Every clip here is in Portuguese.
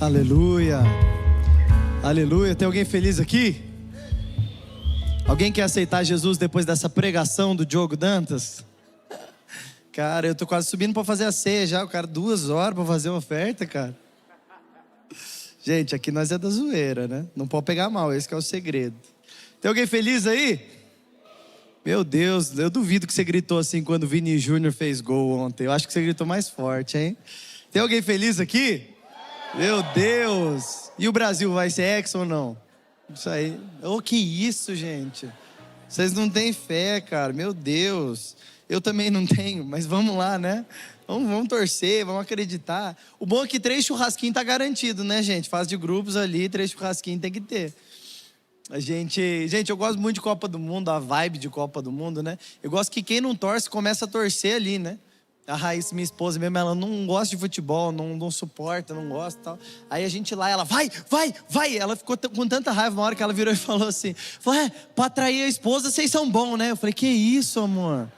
Aleluia, aleluia. Tem alguém feliz aqui? Alguém quer aceitar Jesus depois dessa pregação do Diogo Dantas? Cara, eu tô quase subindo para fazer a ceia já. O cara 2 horas para fazer a oferta, cara. Gente, aqui nós é da zoeira, né? Não pode pegar mal, esse que é o segredo. Tem alguém feliz aí? Meu Deus, eu duvido que você gritou assim quando o Vini Júnior fez gol ontem. Eu acho que você gritou mais forte, hein? Tem alguém feliz aqui? Meu Deus! E o Brasil vai ser hexa ou não? Isso aí. Oh, que isso, gente? Vocês não têm fé, cara. Meu Deus. Eu também não tenho, mas vamos lá, né? Vamos torcer, vamos acreditar. O bom é que 3 churrasquinhos tá garantido, né, gente? Fase de grupos ali, 3 churrasquinhos tem que ter. Gente, eu gosto muito de Copa do Mundo, a vibe de Copa do Mundo, né? Eu gosto que quem não torce começa a torcer ali, né? A Raíssa, minha esposa mesmo, ela não gosta de futebol, não suporta, não gosta e tal. Aí a gente lá, ela vai. Ela ficou com tanta raiva, uma hora que ela virou e falou assim, pra atrair a esposa vocês são bons, né? Eu falei, que isso, amor?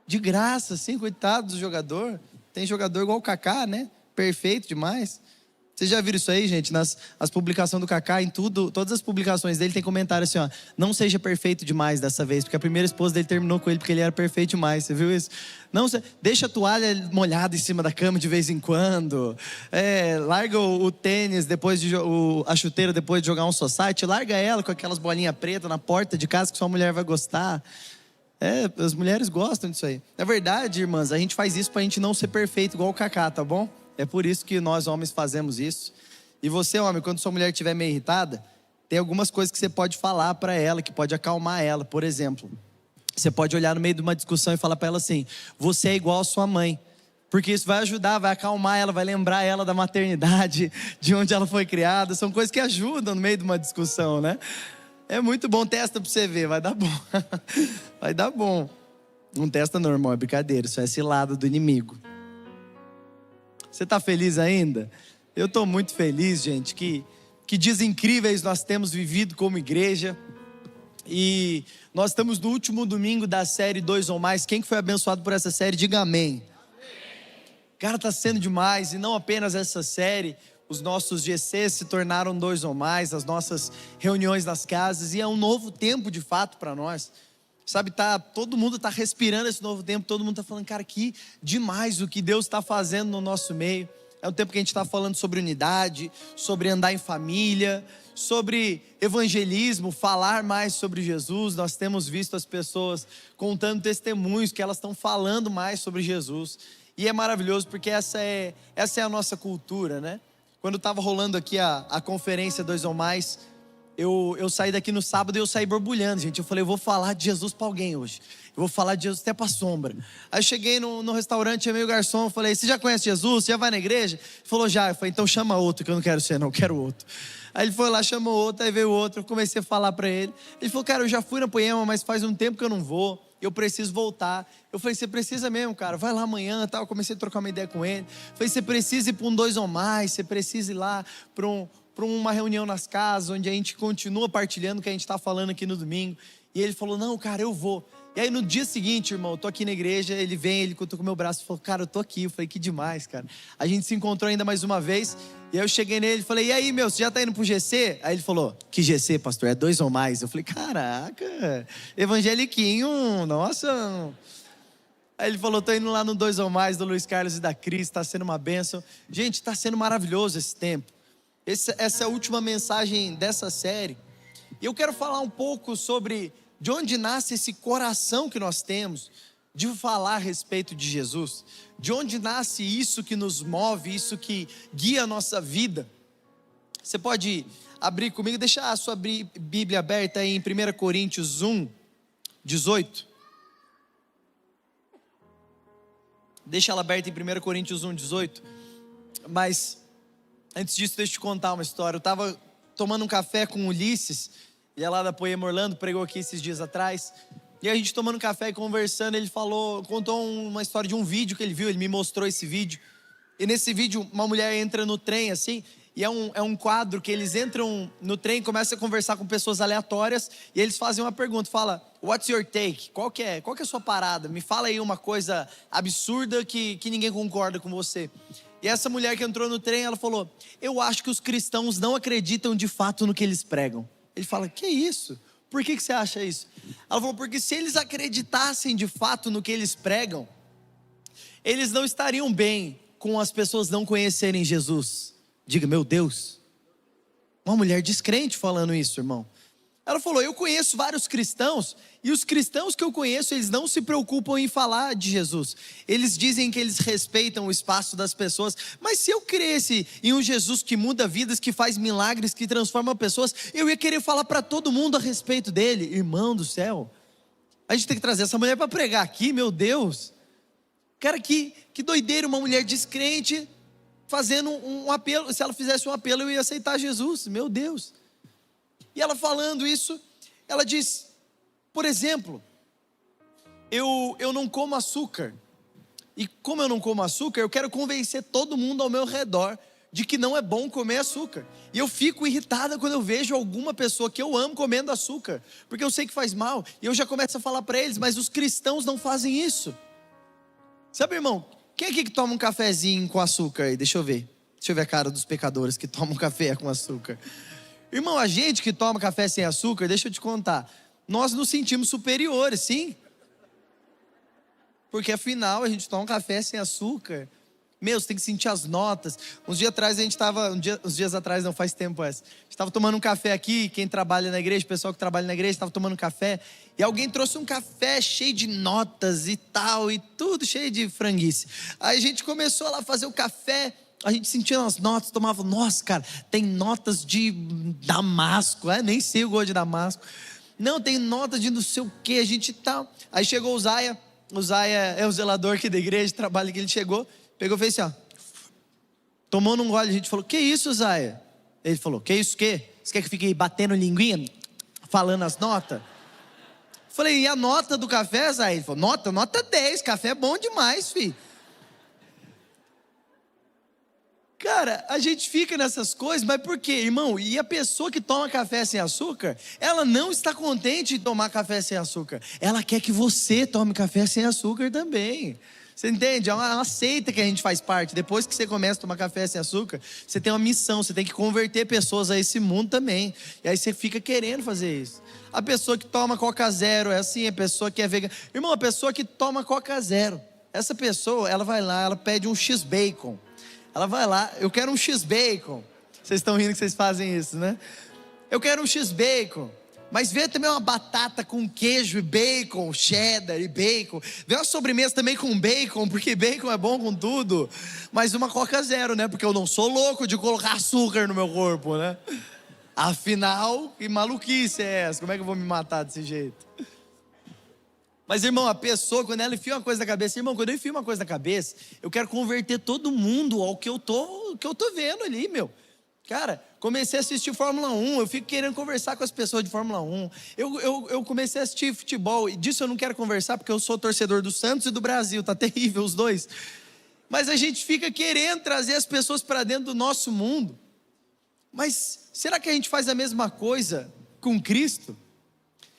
De graça, assim, coitado do jogador. Tem jogador igual o Kaká, né? Perfeito demais. Vocês já viram isso aí, gente? As publicações do Kaká, em tudo, todas as publicações dele tem comentário assim, ó. Não seja perfeito demais dessa vez, porque a primeira esposa dele terminou com ele porque ele era perfeito demais. Você viu isso? Não, deixa a toalha molhada em cima da cama de vez em quando. Larga o tênis depois de a chuteira depois de jogar um society. Larga ela com aquelas bolinhas pretas na porta de casa que sua mulher vai gostar. As mulheres gostam disso aí. Na verdade, irmãs, a gente faz isso pra gente não ser perfeito igual o Kaká, tá bom? É por isso que nós homens fazemos isso. E você, homem, quando sua mulher estiver meio irritada, tem algumas coisas que você pode falar pra ela, que pode acalmar ela. Por exemplo, você pode olhar no meio de uma discussão e falar pra ela assim, você é igual a sua mãe. Porque isso vai ajudar, vai acalmar ela, vai lembrar ela da maternidade, de onde ela foi criada. São coisas que ajudam no meio de uma discussão, né? É muito bom, testa pra você ver, vai dar bom. Vai dar bom. Não testa normal, é brincadeira, isso é cilada do inimigo. Você tá feliz ainda? Eu tô muito feliz, gente, que dias incríveis nós temos vivido como igreja. E nós estamos no último domingo da série 2 ou Mais. Quem que foi abençoado por essa série, diga amém. Cara, tá sendo demais, e não apenas essa série. Os nossos GCs se tornaram 2 ou mais, as nossas reuniões nas casas, e é um novo tempo de fato para nós. Sabe, todo mundo está respirando esse novo tempo, todo mundo está falando, cara, que demais o que Deus está fazendo no nosso meio. É um tempo que a gente está falando sobre unidade, sobre andar em família, sobre evangelismo, falar mais sobre Jesus. Nós temos visto as pessoas contando testemunhos que elas estão falando mais sobre Jesus. E é maravilhoso porque essa é a nossa cultura, né? Quando estava rolando aqui a conferência 2 ou Mais, eu saí daqui no sábado e eu saí borbulhando, gente. Eu falei, eu vou falar de Jesus para alguém hoje. Eu vou falar de Jesus até para a sombra. Aí eu cheguei no restaurante, chamei o garçom, eu falei, você já conhece Jesus? Você já vai na igreja? Ele falou, já. Eu falei, então chama outro, que eu não quero ser não, eu quero outro. Aí ele foi lá, chamou outro, aí veio outro, eu comecei a falar para ele. Ele falou, cara, eu já fui na Poema, mas faz um tempo que eu não vou. Eu preciso voltar. Eu falei, você precisa mesmo, cara, vai lá amanhã e tal. Eu comecei a trocar uma ideia com ele. Eu falei, você precisa ir para um 2 ou mais, você precisa ir lá para uma reunião nas casas, onde a gente continua partilhando o que a gente está falando aqui no domingo. E ele falou, não, cara, eu vou. E aí no dia seguinte, irmão, eu tô aqui na igreja, ele vem, ele cutucou meu braço e falou, cara, eu tô aqui. Eu falei, que demais, cara. A gente se encontrou ainda mais uma vez, e aí eu cheguei nele e falei, e aí, meu, você já tá indo pro GC? Aí ele falou, que GC, pastor? É 2 ou mais? Eu falei, caraca, evangeliquinho, nossa. Aí ele falou, tô indo lá no 2 ou mais do Luiz Carlos e da Cris, tá sendo uma bênção. Gente, tá sendo maravilhoso esse tempo. Essa é a última mensagem dessa série. E eu quero falar um pouco sobre de onde nasce esse coração que nós temos de falar a respeito de Jesus. De onde nasce isso que nos move, isso que guia a nossa vida. Você pode abrir comigo, deixa a sua Bíblia aberta aí em 1 Coríntios 1, 18. Deixa ela aberta em 1 Coríntios 1, 18. Mas antes disso, deixa eu te contar uma história. Eu estava tomando um café com o Ulisses, ele é lá da Poema Orlando, pregou aqui esses dias atrás. E a gente tomando um café e conversando, ele contou uma história de um vídeo que ele viu, ele me mostrou esse vídeo. E nesse vídeo, uma mulher entra no trem assim, e é um quadro que eles entram no trem, começam a conversar com pessoas aleatórias, e eles fazem uma pergunta, fala, what's your take? Qual que é a sua parada? Me fala aí uma coisa absurda que ninguém concorda com você. E essa mulher que entrou no trem, ela falou: eu acho que os cristãos não acreditam de fato no que eles pregam. Ele fala: que isso? Por que você acha isso? Ela falou: porque se eles acreditassem de fato no que eles pregam, eles não estariam bem com as pessoas não conhecerem Jesus. Diga: meu Deus. Uma mulher descrente falando isso, irmão. Ela falou: eu conheço vários cristãos, e os cristãos que eu conheço, eles não se preocupam em falar de Jesus. Eles dizem que eles respeitam o espaço das pessoas, mas se eu cresce em um Jesus que muda vidas, que faz milagres, que transforma pessoas, eu ia querer falar para todo mundo a respeito dele. Irmão do céu, a gente tem que trazer essa mulher para pregar aqui, meu Deus. Cara, que doideira, uma mulher descrente fazendo um apelo. Se ela fizesse um apelo, eu ia aceitar Jesus, meu Deus. E ela falando isso, ela diz: por exemplo, eu não como açúcar. E como eu não como açúcar, eu quero convencer todo mundo ao meu redor de que não é bom comer açúcar. E eu fico irritada quando eu vejo alguma pessoa que eu amo comendo açúcar, porque eu sei que faz mal. E eu já começo a falar para eles: mas os cristãos não fazem isso. Sabe, irmão, quem aqui que toma um cafezinho com açúcar aí? Deixa eu ver a cara dos pecadores que tomam café com açúcar. Irmão, a gente que toma café sem açúcar, deixa eu te contar, nós nos sentimos superiores, sim? Porque afinal a gente toma um café sem açúcar. Meu, você tem que sentir as notas. Uns dias atrás, não faz tempo essa, a gente estava tomando um café aqui, quem trabalha na igreja, o pessoal que trabalha na igreja estava tomando um café, e alguém trouxe um café cheio de notas e tal, e tudo cheio de franguice. Aí a gente começou lá a fazer o café, a gente sentia as notas, tomava, nossa, cara, tem notas de damasco, nem sei o gosto de damasco. Não, tem notas de não sei o que, a gente tal. Aí chegou o Zaya é o zelador aqui da igreja, trabalha aqui, ele chegou, pegou e fez assim, ó. Tomou num gole, a gente falou: que isso, Zaya? Ele falou: que isso, que? Você quer que fique batendo linguinha, falando as notas? Falei: e a nota do café, Zaya? Ele falou: nota 10, café é bom demais, filho. Cara, a gente fica nessas coisas, mas por quê, irmão? E a pessoa que toma café sem açúcar, ela não está contente de tomar café sem açúcar. Ela quer que você tome café sem açúcar também. Você entende? É uma seita que a gente faz parte. Depois que você começa a tomar café sem açúcar, você tem uma missão, você tem que converter pessoas a esse mundo também. E aí você fica querendo fazer isso. A pessoa que toma Coca Zero é assim, a pessoa que é vegana. Irmão, a pessoa que toma Coca Zero, essa pessoa, ela vai lá, ela pede um X-Bacon. Ela vai lá: eu quero um X-Bacon. Vocês estão rindo que vocês fazem isso, né? Eu quero um X-Bacon. Mas vê também uma batata com queijo e bacon, cheddar e bacon. Vê uma sobremesa também com bacon, porque bacon é bom com tudo. Mas uma Coca Zero, né? Porque eu não sou louco de colocar açúcar no meu corpo, né? Afinal, que maluquice é essa? Como é que eu vou me matar desse jeito? Mas, irmão, a pessoa, quando ela enfia uma coisa na cabeça, irmão, quando eu enfio uma coisa na cabeça, eu quero converter todo mundo ao que eu tô vendo ali, meu. Cara, comecei a assistir Fórmula 1, eu fico querendo conversar com as pessoas de Fórmula 1. Eu comecei a assistir futebol, e disso eu não quero conversar, porque eu sou torcedor do Santos e do Brasil, tá terrível os dois. Mas a gente fica querendo trazer as pessoas para dentro do nosso mundo. Mas será que a gente faz a mesma coisa com Cristo?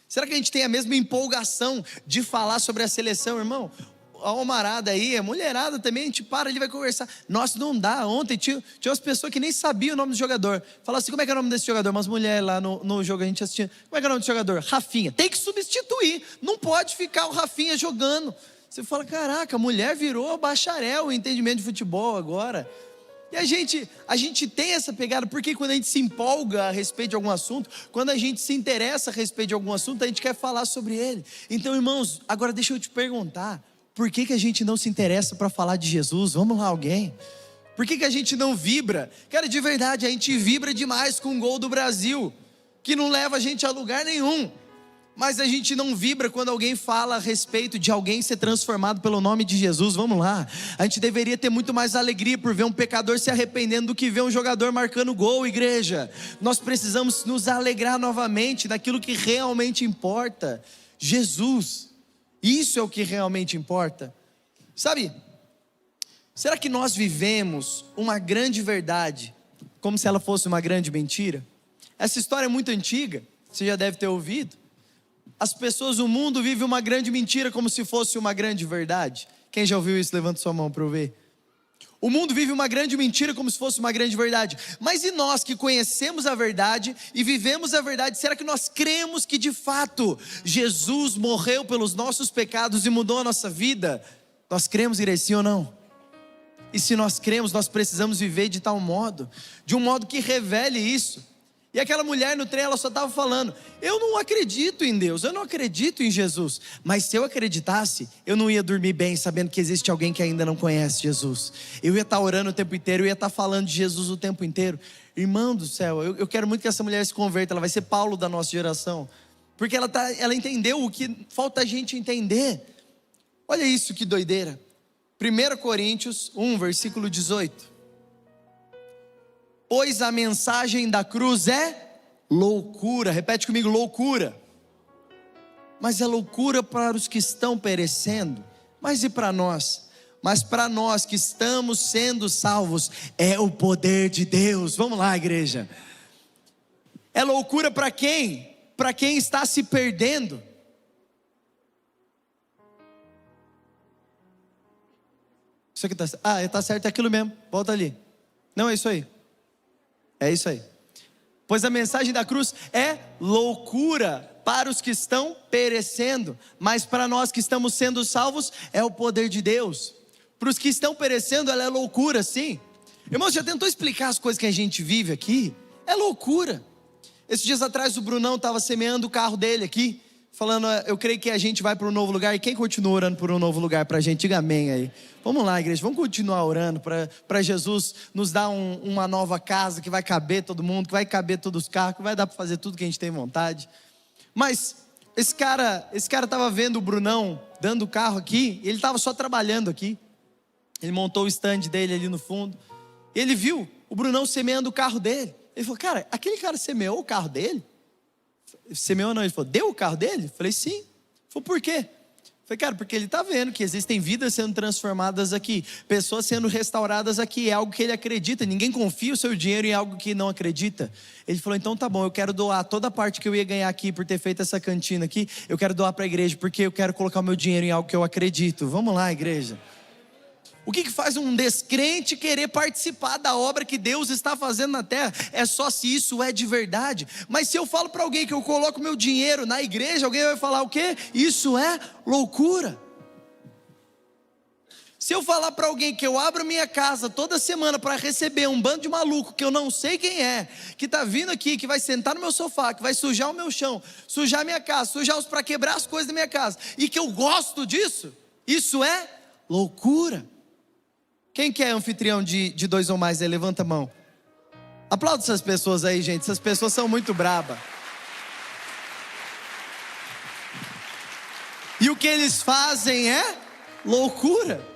Será que a gente tem a mesma empolgação de falar sobre a seleção, irmão? A homarada aí, a mulherada também, a gente para ali e vai conversar. Nossa, não dá. Ontem tinha umas pessoas que nem sabiam o nome do jogador. Fala assim: como é que é o nome desse jogador? Umas mulheres lá no jogo a gente assistia. Como é que é o nome do jogador? Rafinha. Tem que substituir. Não pode ficar o Rafinha jogando. Você fala: caraca, a mulher virou bacharel em entendimento de futebol agora. E a gente tem essa pegada, porque quando a gente se empolga a respeito de algum assunto, quando a gente se interessa a respeito de algum assunto, a gente quer falar sobre ele. Então, irmãos, agora deixa eu te perguntar: por que a gente não se interessa para falar de Jesus? Vamos lá, alguém? Por que a gente não vibra? Cara, de verdade, a gente vibra demais com o gol do Brasil, que não leva a gente a lugar nenhum. Mas a gente não vibra quando alguém fala a respeito de alguém ser transformado pelo nome de Jesus. Vamos lá, a gente deveria ter muito mais alegria por ver um pecador se arrependendo do que ver um jogador marcando gol, igreja. Nós precisamos nos alegrar novamente naquilo que realmente importa: Jesus. Isso é o que realmente importa. Sabe, será que nós vivemos uma grande verdade como se ela fosse uma grande mentira? Essa história é muito antiga, você já deve ter ouvido. As pessoas, o mundo vive uma grande mentira como se fosse uma grande verdade. Quem já ouviu isso? Levanta sua mão para eu ver. O mundo vive uma grande mentira como se fosse uma grande verdade. Mas e nós que conhecemos a verdade e vivemos a verdade, será que nós cremos que de fato Jesus morreu pelos nossos pecados e mudou a nossa vida? Nós cremos, igreja, sim ou não? E se nós cremos, nós precisamos viver de tal modo, de um modo que revele isso. E aquela mulher no trem, ela só estava falando: eu não acredito em Deus, eu não acredito em Jesus. Mas se eu acreditasse, eu não ia dormir bem sabendo que existe alguém que ainda não conhece Jesus. Eu ia estar orando o tempo inteiro, eu ia estar falando de Jesus o tempo inteiro. Irmão do céu, eu quero muito que essa mulher se converta. Ela vai ser Paulo da nossa geração, porque ela entendeu o que falta a gente entender. Olha isso, que doideira. 1 Coríntios 1, versículo 18. Pois a mensagem da cruz é loucura. Repete comigo: loucura. Mas é loucura para os que estão perecendo. Mas e para nós? Mas para nós que estamos sendo salvos, é o poder de Deus. Vamos lá, igreja. É loucura para quem? Para quem está se perdendo. Isso aqui está certo, é aquilo mesmo. Volta ali. Não, é isso aí. É isso aí. Pois a mensagem da cruz é loucura para os que estão perecendo, mas para nós que estamos sendo salvos, é o poder de Deus. Para os que estão perecendo, ela é loucura, sim. Irmãos, já tentou explicar as coisas que a gente vive aqui? É loucura. Esses dias atrás o Brunão estava semeando o carro dele aqui, falando: eu creio que a gente vai para um novo lugar. E quem continua orando por um novo lugar para a gente? Diga amém aí. Vamos lá, igreja, vamos continuar orando para Jesus nos dar uma nova casa que vai caber todo mundo, que vai caber todos os carros, que vai dar para fazer tudo que a gente tem vontade. Mas esse cara estava vendo o Brunão dando o carro aqui, e ele estava só trabalhando aqui. Ele montou o stand dele ali no fundo. Ele viu o Brunão semeando o carro dele. Ele falou: cara, aquele cara semeou o carro dele? Semeou não? Ele falou: deu o carro dele? Eu falei: sim. Ele falou: por quê? Eu falei: cara, porque ele está vendo que existem vidas sendo transformadas aqui, pessoas sendo restauradas aqui, é algo que ele acredita. Ninguém confia o seu dinheiro em algo que não acredita. Ele falou: então tá bom, eu quero doar toda a parte que eu ia ganhar aqui por ter feito essa cantina aqui, eu quero doar para a igreja, porque eu quero colocar o meu dinheiro em algo que eu acredito. Vamos lá, igreja. O que faz um descrente querer participar da obra que Deus está fazendo na terra? É só se isso é de verdade. Mas se eu falo para alguém que eu coloco meu dinheiro na igreja, alguém vai falar o quê? Isso é loucura. Se eu falar para alguém que eu abro minha casa toda semana para receber um bando de maluco que eu não sei quem é, que está vindo aqui, que vai sentar no meu sofá, que vai sujar o meu chão, sujar a minha casa, para quebrar as coisas da minha casa, e que eu gosto disso, isso é loucura. Quem quer anfitrião de 2 ou mais aí? Levanta a mão. Aplauda essas pessoas aí, gente. Essas pessoas são muito brabas. E o que eles fazem é loucura.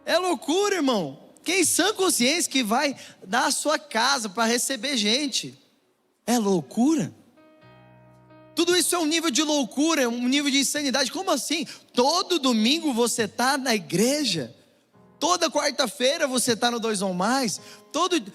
É loucura, irmão. Quem sã consciência que vai dar a sua casa para receber gente? É loucura. Tudo isso é um nível de loucura, é um nível de insanidade. Como assim? Todo domingo você está na igreja? Toda quarta-feira você está no 2 ou mais?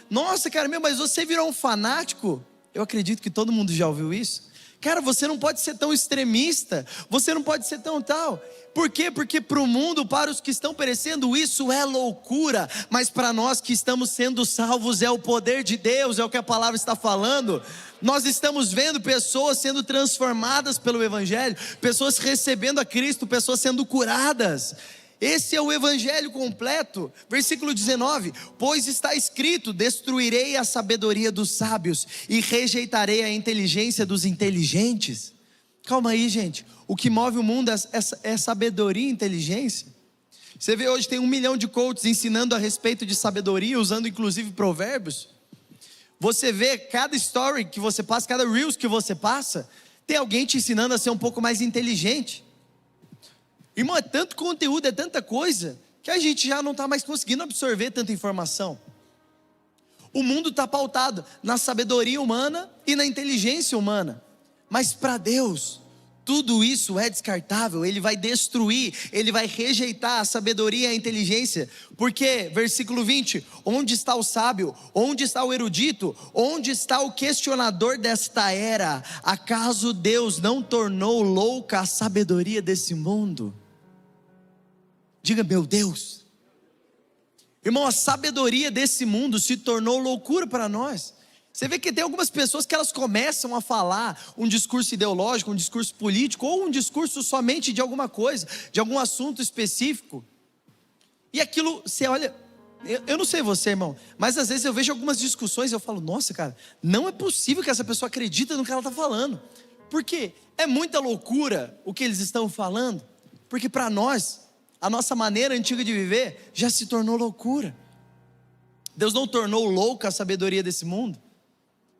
Nossa, cara, mas você virou um fanático? Eu acredito que todo mundo já ouviu isso. Cara, você não pode ser tão extremista, você não pode ser tão tal. Por quê? Porque para o mundo, para os que estão perecendo, isso é loucura. Mas para nós que estamos sendo salvos, é o poder de Deus, é o que a palavra está falando. Nós estamos vendo pessoas sendo transformadas pelo Evangelho, pessoas recebendo a Cristo, pessoas sendo curadas. Esse é o evangelho completo. Versículo 19: pois está escrito: destruirei a sabedoria dos sábios e rejeitarei a inteligência dos inteligentes. Calma aí, gente. O que move o mundo é sabedoria e inteligência. Você vê hoje tem 1 milhão de coaches ensinando a respeito de sabedoria, usando inclusive provérbios. Você vê cada story que você passa, cada reels que você passa, tem alguém te ensinando a ser um pouco mais inteligente. Irmão, é tanto conteúdo, é tanta coisa, que a gente já não está mais conseguindo absorver tanta informação. O mundo está pautado na sabedoria humana e na inteligência humana. Mas para Deus, tudo isso é descartável. Ele vai destruir, Ele vai rejeitar a sabedoria e a inteligência. Porque, versículo 20: onde está o sábio? Onde está o erudito? Onde está o questionador desta era? Acaso Deus não tornou louca a sabedoria desse mundo? Diga: meu Deus. Irmão, a sabedoria desse mundo se tornou loucura para nós. Você vê que tem algumas pessoas que elas começam a falar um discurso ideológico, um discurso político, ou um discurso somente de alguma coisa, de algum assunto específico. E aquilo, você olha, eu não sei você, irmão, mas às vezes eu vejo algumas discussões e eu falo, nossa, cara, não é possível que essa pessoa acredite no que ela está falando. Por quê? É muita loucura o que eles estão falando, porque para nós, a nossa maneira antiga de viver já se tornou loucura. Deus não tornou louca a sabedoria desse mundo.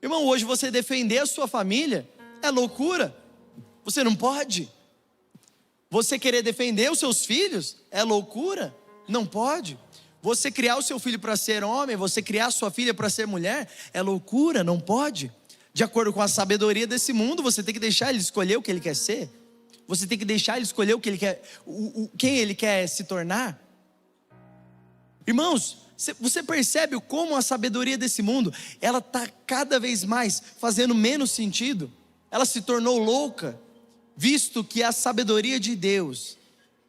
Irmão, hoje você defender a sua família é loucura. Você não pode. Você querer defender os seus filhos é loucura. Não pode. Você criar o seu filho para ser homem, você criar a sua filha para ser mulher, é loucura, não pode. De acordo com a sabedoria desse mundo, você tem que deixar ele escolher o que ele quer ser. Você tem que deixar ele escolher o que ele quer, quem ele quer se tornar. Irmãos, você percebe como a sabedoria desse mundo, ela está cada vez mais fazendo menos sentido? Ela se tornou louca, visto que a sabedoria de Deus,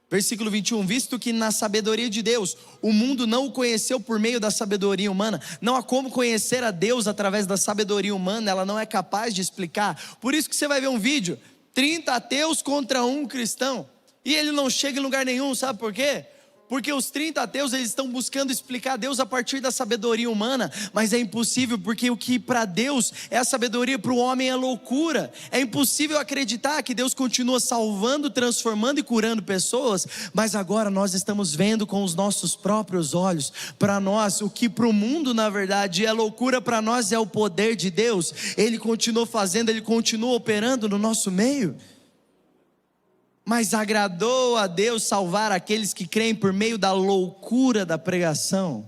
versículo 21, visto que na sabedoria de Deus, o mundo não o conheceu por meio da sabedoria humana, não há como conhecer a Deus através da sabedoria humana, ela não é capaz de explicar. Por isso que você vai ver um vídeo, 30 ateus contra um cristão, e ele não chega em lugar nenhum, sabe por quê? Porque os 30 ateus, eles estão buscando explicar Deus a partir da sabedoria humana, mas é impossível, porque o que para Deus é a sabedoria, para o homem é loucura. É impossível acreditar que Deus continua salvando, transformando e curando pessoas, mas agora nós estamos vendo com os nossos próprios olhos. Para nós, o que para o mundo na verdade é loucura, para nós é o poder de Deus. Ele continua fazendo, Ele continua operando no nosso meio. Mas agradou a Deus salvar aqueles que creem por meio da loucura da pregação.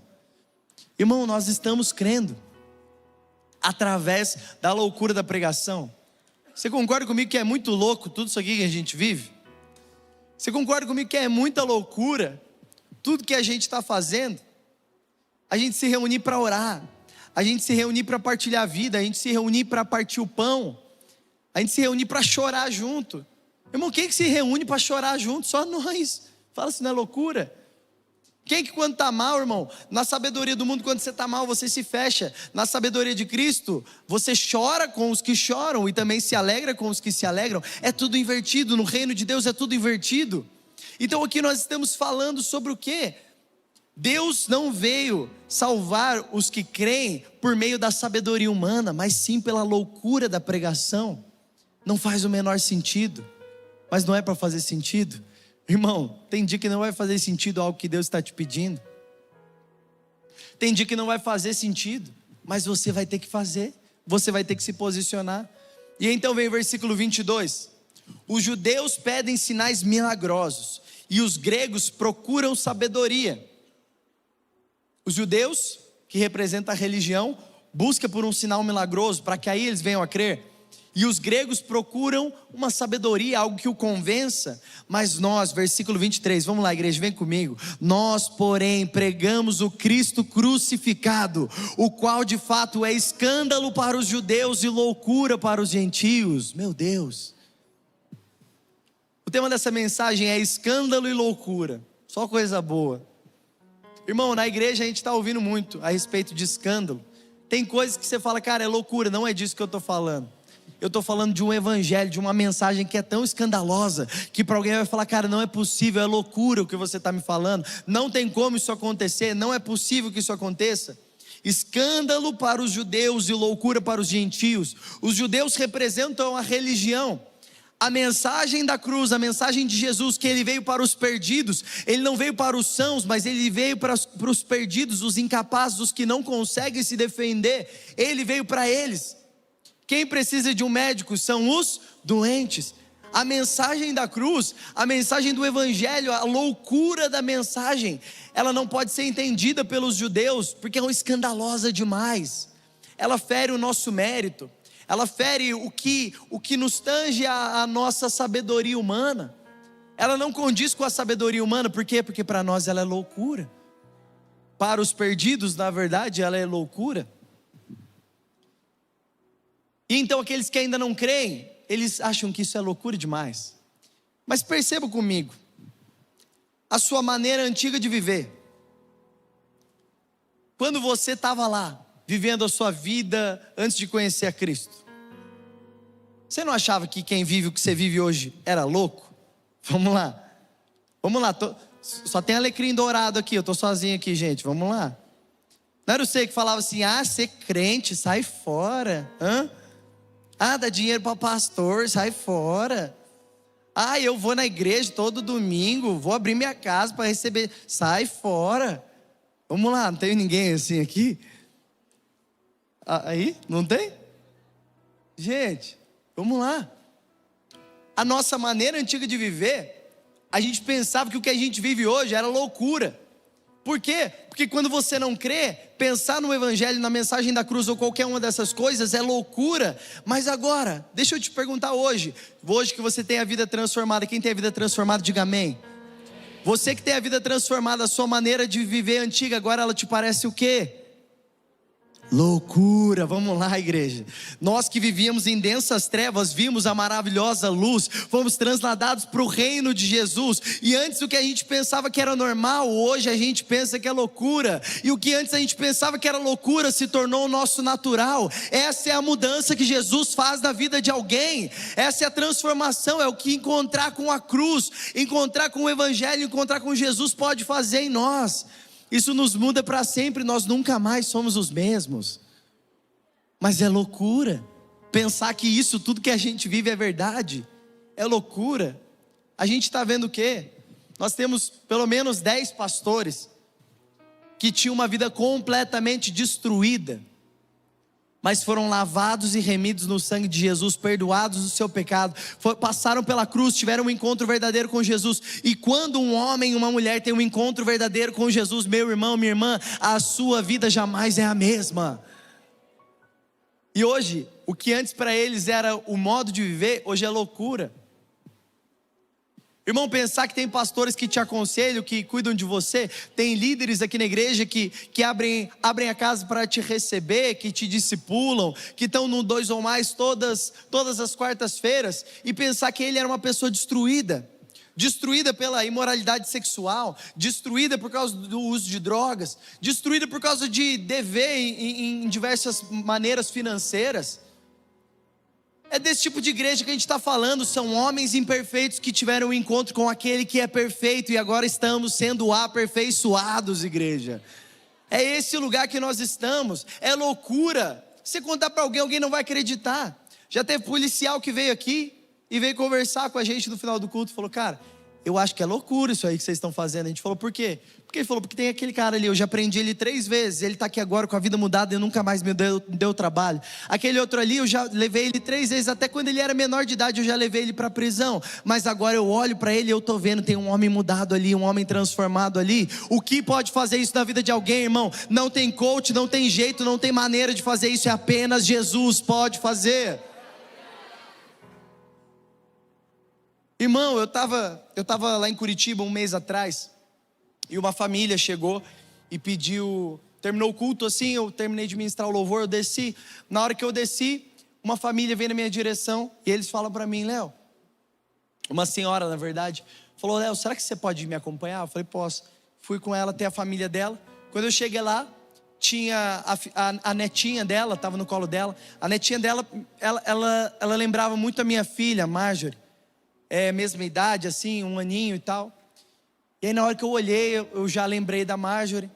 Irmão, nós estamos crendo através da loucura da pregação. Você concorda comigo que é muito louco tudo isso aqui que a gente vive? Você concorda comigo que é muita loucura tudo que a gente está fazendo? A gente se reunir para orar, a gente se reunir para partilhar a vida, a gente se reunir para partir o pão, a gente se reunir para chorar junto. Irmão, quem que se reúne para chorar junto? Só nós. Fala se não é loucura. Quem que quando está mal, irmão, na sabedoria do mundo, quando você está mal, você se fecha. Na sabedoria de Cristo, você chora com os que choram e também se alegra com os que se alegram. É tudo invertido, no reino de Deus é tudo invertido. Então aqui nós estamos falando sobre o quê? Deus não veio salvar os que creem por meio da sabedoria humana, mas sim pela loucura da pregação. Não faz o menor sentido. Mas não é para fazer sentido? Irmão, tem dia que não vai fazer sentido algo que Deus está te pedindo. Tem dia que não vai fazer sentido, mas você vai ter que fazer. Você vai ter que se posicionar. E então vem o versículo 22. Os judeus pedem sinais milagrosos e os gregos procuram sabedoria. Os judeus, que representam a religião, buscam por um sinal milagroso, para que aí eles venham a crer. E os gregos procuram uma sabedoria, algo que o convença. Mas nós, versículo 23, vamos lá igreja, vem comigo. Nós porém pregamos o Cristo crucificado, o qual de fato é escândalo para os judeus e loucura para os gentios. Meu Deus. O tema dessa mensagem é escândalo e loucura. Só coisa boa. Irmão, na igreja a gente está ouvindo muito a respeito de escândalo. Tem coisas que você fala, cara, é loucura, não é disso que eu estou falando. Eu estou falando de um evangelho, de uma mensagem que é tão escandalosa, que para alguém vai falar, cara, não é possível, é loucura o que você está me falando, não tem como isso acontecer, não é possível que isso aconteça. Escândalo para os judeus e loucura para os gentios. Os judeus representam a religião. A mensagem da cruz, a mensagem de Jesus, que ele veio para os perdidos, ele não veio para os sãos, mas ele veio para os perdidos, os incapazes, os que não conseguem se defender, ele veio para eles. Quem precisa de um médico são os doentes. A mensagem da cruz, a mensagem do evangelho, a loucura da mensagem, ela não pode ser entendida pelos judeus, porque é escandalosa demais. Ela fere o nosso mérito, ela fere o que nos tange a nossa sabedoria humana. Ela não condiz com a sabedoria humana, por quê? Porque para nós ela é loucura. Para os perdidos, na verdade, ela é loucura. E então aqueles que ainda não creem, eles acham que isso é loucura demais. Mas perceba comigo, a sua maneira antiga de viver, quando você estava lá, vivendo a sua vida antes de conhecer a Cristo, você não achava que quem vive o que você vive hoje era louco? Vamos lá, só tem alecrim dourado aqui, eu estou sozinho aqui, gente, vamos lá. Não era você que falava assim, ser crente, sai fora, dá dinheiro para pastor, sai fora. Eu vou na igreja todo domingo, vou abrir minha casa para receber, sai fora. Vamos lá, não tem ninguém assim aqui? Aí, não tem? Gente, vamos lá. A nossa maneira antiga de viver, a gente pensava que o que a gente vive hoje era loucura. Por quê? Porque quando você não crê, pensar no evangelho, na mensagem da cruz ou qualquer uma dessas coisas é loucura. Mas agora, deixa eu te perguntar hoje que você tem a vida transformada, quem tem a vida transformada, diga amém. Você que tem a vida transformada, a sua maneira de viver antiga, agora ela te parece o quê? Loucura. Vamos lá, igreja. Nós que vivíamos em densas trevas, vimos a maravilhosa luz, fomos transladados para o reino de Jesus, e antes o que a gente pensava que era normal, hoje a gente pensa que é loucura, e o que antes a gente pensava que era loucura, se tornou o nosso natural. Essa é a mudança que Jesus faz na vida de alguém, essa é a transformação, é o que encontrar com a cruz, encontrar com o evangelho, encontrar com Jesus pode fazer em nós. Isso nos muda para sempre, nós nunca mais somos os mesmos. Mas é loucura pensar que isso tudo que a gente vive é verdade. É loucura. A gente está vendo o quê? Nós temos pelo menos 10 pastores que tinham uma vida completamente destruída, mas foram lavados e remidos no sangue de Jesus, perdoados do seu pecado, passaram pela cruz, tiveram um encontro verdadeiro com Jesus. E quando um homem e uma mulher têm um encontro verdadeiro com Jesus, meu irmão, minha irmã, a sua vida jamais é a mesma. E hoje, o que antes para eles era o modo de viver, hoje é loucura. Irmão, pensar que tem pastores que te aconselham, que cuidam de você, tem líderes aqui na igreja que abrem a casa para te receber, que te discipulam, que estão no 2 ou mais todas as quartas-feiras, e pensar que ele era uma pessoa destruída pela imoralidade sexual, destruída por causa do uso de drogas, destruída por causa de dever em diversas maneiras financeiras. É desse tipo de igreja que a gente está falando. São homens imperfeitos que tiveram um encontro com aquele que é perfeito, e agora estamos sendo aperfeiçoados, igreja. É esse o lugar que nós estamos. É loucura. Se contar para alguém não vai acreditar. Já teve policial que veio aqui e veio conversar com a gente no final do culto e falou: cara, eu acho que é loucura isso aí que vocês estão fazendo. A gente falou: por quê? Porque ele falou: porque tem aquele cara ali, eu já prendi ele 3 vezes, ele está aqui agora com a vida mudada e nunca mais me deu trabalho. Aquele outro ali, eu já levei ele 3 vezes, até quando ele era menor de idade eu já levei ele para a prisão, mas agora eu olho para ele e eu estou vendo, tem um homem mudado ali, um homem transformado ali. O que pode fazer isso na vida de alguém, irmão? Não tem coach, não tem jeito, não tem maneira de fazer isso, é apenas Jesus pode fazer. Irmão, eu estava lá em Curitiba um mês atrás, e uma família chegou e pediu, terminou o culto assim, eu terminei de ministrar o louvor, eu desci. Na hora que eu desci, uma família veio na minha direção, e eles falam para mim: Léo, uma senhora na verdade, falou: Léo, será que você pode me acompanhar? Eu falei: posso. Fui com ela até a família dela. Quando eu cheguei lá, tinha a netinha dela, estava no colo dela. A netinha dela, ela lembrava muito a minha filha, Marjorie. Mesma idade, assim, 1 aninho e tal. E aí na hora que eu olhei, eu já lembrei da Marjorie.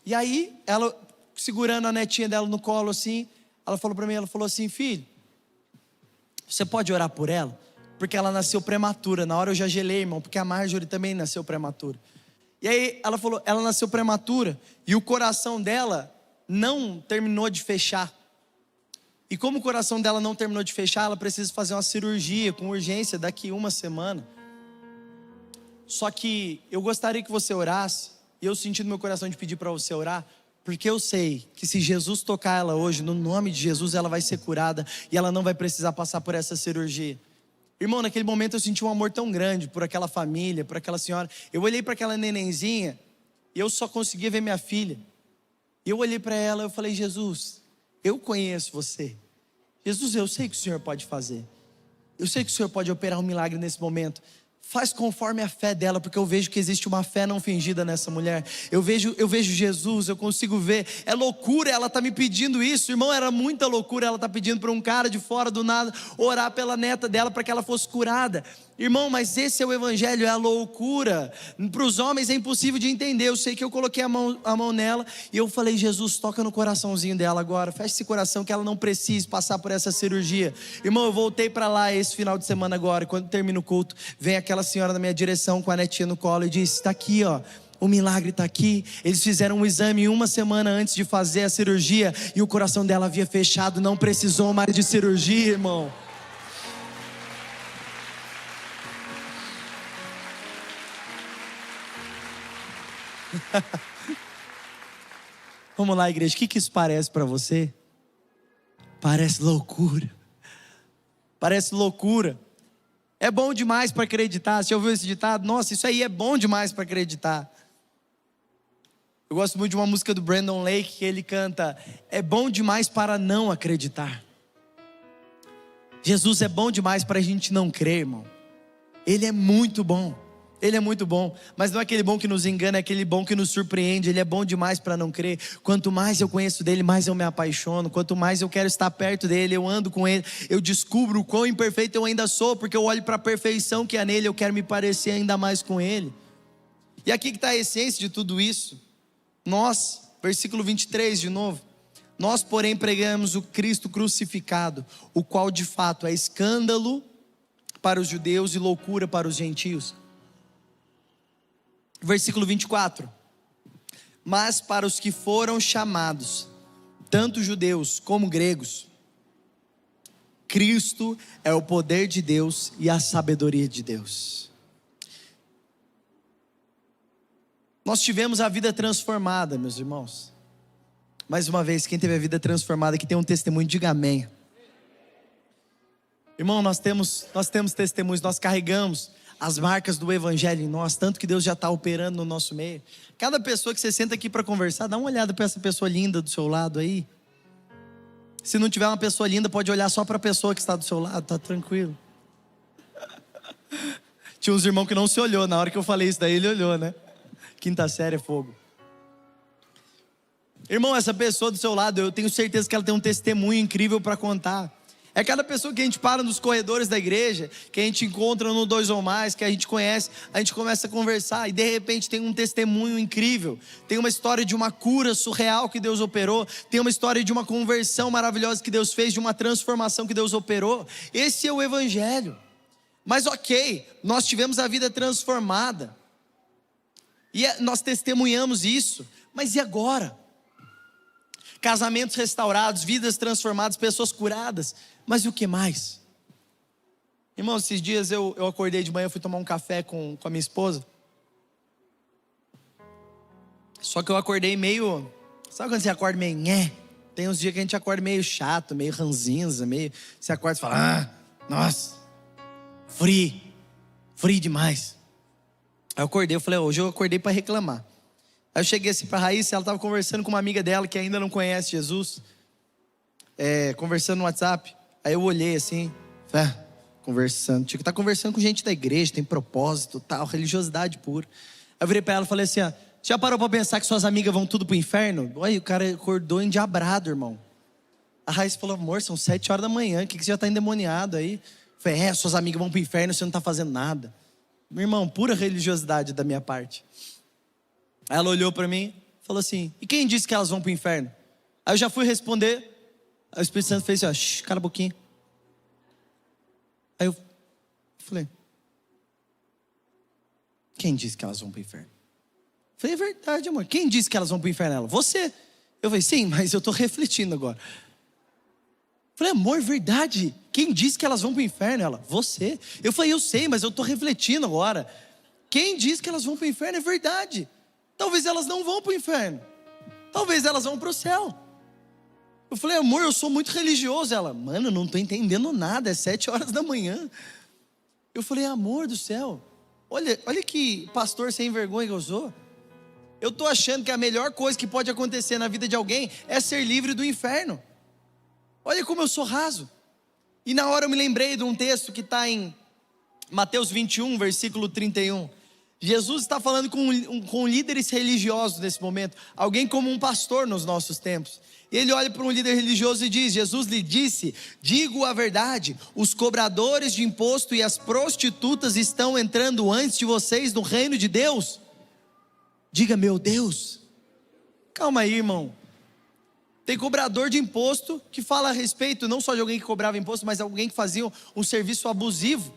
E aí, ela segurando a netinha dela no colo assim, ela falou para mim, ela falou assim: filho, você pode orar por ela? Porque ela nasceu prematura. Na hora eu já gelei, irmão, porque a Marjorie também nasceu prematura. E aí ela falou, ela nasceu prematura e o coração dela não terminou de fechar. E como o coração dela não terminou de fechar, ela precisa fazer uma cirurgia com urgência daqui 1 semana. Só que eu gostaria que você orasse, e eu senti no meu coração de pedir para você orar, porque eu sei que se Jesus tocar ela hoje, no nome de Jesus, ela vai ser curada e ela não vai precisar passar por essa cirurgia. Irmão, naquele momento eu senti um amor tão grande por aquela família, por aquela senhora. Eu olhei para aquela nenenzinha e eu só conseguia ver minha filha. E eu olhei para ela e eu falei: Jesus, eu conheço você. Jesus, eu sei que o Senhor pode fazer. Eu sei que o Senhor pode operar um milagre nesse momento. Faz conforme a fé dela, porque eu vejo que existe uma fé não fingida nessa mulher. Eu vejo Jesus, eu consigo ver. É loucura ela tá me pedindo isso, irmão. Era muita loucura ela tá pedindo para um cara de fora do nada orar pela neta dela para que ela fosse curada. Irmão, mas esse é o evangelho, é a loucura. Para os homens é impossível de entender. Eu sei que eu coloquei a mão nela e eu falei: Jesus, toca no coraçãozinho dela agora, fecha esse coração, que ela não precise passar por essa cirurgia. Irmão, eu voltei para lá esse final de semana agora, e quando termina o culto, vem aquela senhora na minha direção com a netinha no colo e disse: está aqui, ó, o milagre está aqui. Eles fizeram um exame uma semana antes de fazer a cirurgia e o coração dela havia fechado, não precisou mais de cirurgia, irmão. Vamos lá, igreja, o que isso parece para você? Parece loucura. Parece loucura. É bom demais para acreditar. Você já ouviu esse ditado? Nossa, isso aí é bom demais para acreditar. Eu gosto muito de uma música do Brandon Lake, que ele canta: é bom demais para não acreditar. Jesus é bom demais para a gente não crer, irmão. Ele é muito bom. Ele é muito bom, mas não é aquele bom que nos engana, é aquele bom que nos surpreende. Ele é bom demais para não crer. Quanto mais eu conheço dele, mais eu me apaixono. Quanto mais eu quero estar perto dele, eu ando com ele, eu descubro o quão imperfeito eu ainda sou, porque eu olho para a perfeição que há nele, eu quero me parecer ainda mais com ele. E aqui que está a essência de tudo isso. Nós, versículo 23 de novo: nós porém pregamos o Cristo crucificado, o qual de fato é escândalo para os judeus e loucura para os gentios. Versículo 24: mas para os que foram chamados, tanto judeus como gregos, Cristo é o poder de Deus e a sabedoria de Deus. Nós tivemos a vida transformada, meus irmãos. Mais uma vez, quem teve a vida transformada, que tem um testemunho, diga amém. Irmão, nós temos testemunhos, nós carregamos as marcas do evangelho em nós, tanto que Deus já está operando no nosso meio. Cada pessoa que você senta aqui para conversar, dá uma olhada para essa pessoa linda do seu lado aí. Se não tiver uma pessoa linda, pode olhar só para a pessoa que está do seu lado, tá tranquilo. Tinha uns irmãos que não se olhou, na hora que eu falei isso daí ele olhou, né? Quinta série é fogo. Irmão, essa pessoa do seu lado, eu tenho certeza que ela tem um testemunho incrível para contar. É cada pessoa que a gente para nos corredores da igreja, que a gente encontra no 2 ou mais, que a gente conhece, a gente começa a conversar e de repente tem um testemunho incrível. Tem uma história de uma cura surreal que Deus operou. Tem uma história de uma conversão maravilhosa que Deus fez, de uma transformação que Deus operou. Esse é o evangelho. Mas ok, nós tivemos a vida transformada e nós testemunhamos isso. Mas e agora? Casamentos restaurados, vidas transformadas, pessoas curadas. Mas e o que mais? Irmão, esses dias eu acordei de manhã, fui tomar um café com a minha esposa. Só que eu acordei meio... Sabe quando você acorda meio nhé? Tem uns dias que a gente acorda meio chato, meio ranzinza, meio... Você acorda e fala: nossa, frio demais. Aí eu acordei, eu falei: hoje eu acordei para reclamar. Aí eu cheguei assim para a Raíssa, ela estava conversando com uma amiga dela que ainda não conhece Jesus, conversando no WhatsApp. Aí eu olhei assim, conversando, tinha que estar conversando com gente da igreja, tem propósito, tal, religiosidade pura. Aí eu virei para ela e falei assim: já parou para pensar que suas amigas vão tudo pro inferno? Olha, o cara acordou endiabrado, irmão. A Raíssa falou: amor, são 7 horas da manhã, o que você já está endemoniado aí? Eu falei: suas amigas vão pro inferno, você não está fazendo nada. Meu irmão, pura religiosidade da minha parte. Aí ela olhou para mim e falou assim: e quem disse que elas vão para o inferno? Aí eu já fui responder. Aí o Espírito Santo fez assim: cala a boquinha. Aí eu falei: quem disse que elas vão para o inferno? Eu falei: é verdade, amor. Quem disse que elas vão para o inferno? Ela: você. Eu falei: sim, mas eu estou refletindo agora. Eu falei: amor, verdade. Quem disse que elas vão para o inferno? Ela: você. Eu falei: eu sei, mas eu estou refletindo agora. Quem disse que elas vão para o inferno? É verdade. Talvez elas não vão para o inferno. Talvez elas vão para o céu. Eu falei: amor, eu sou muito religioso. Ela: mano, eu não estou entendendo nada, é 7 horas da manhã. Eu falei: amor do céu, olha que pastor sem vergonha que eu sou. Eu estou achando que a melhor coisa que pode acontecer na vida de alguém é ser livre do inferno. Olha como eu sou raso. E na hora eu me lembrei de um texto que está em Mateus 21, versículo 31. Jesus está falando com líderes religiosos nesse momento, alguém como um pastor nos nossos tempos. E ele olha para um líder religioso e diz: Jesus lhe disse, digo a verdade, os cobradores de imposto e as prostitutas estão entrando antes de vocês no reino de Deus. Diga, meu Deus. Calma aí, irmão. Tem cobrador de imposto que fala a respeito não só de alguém que cobrava imposto, mas alguém que fazia um serviço abusivo.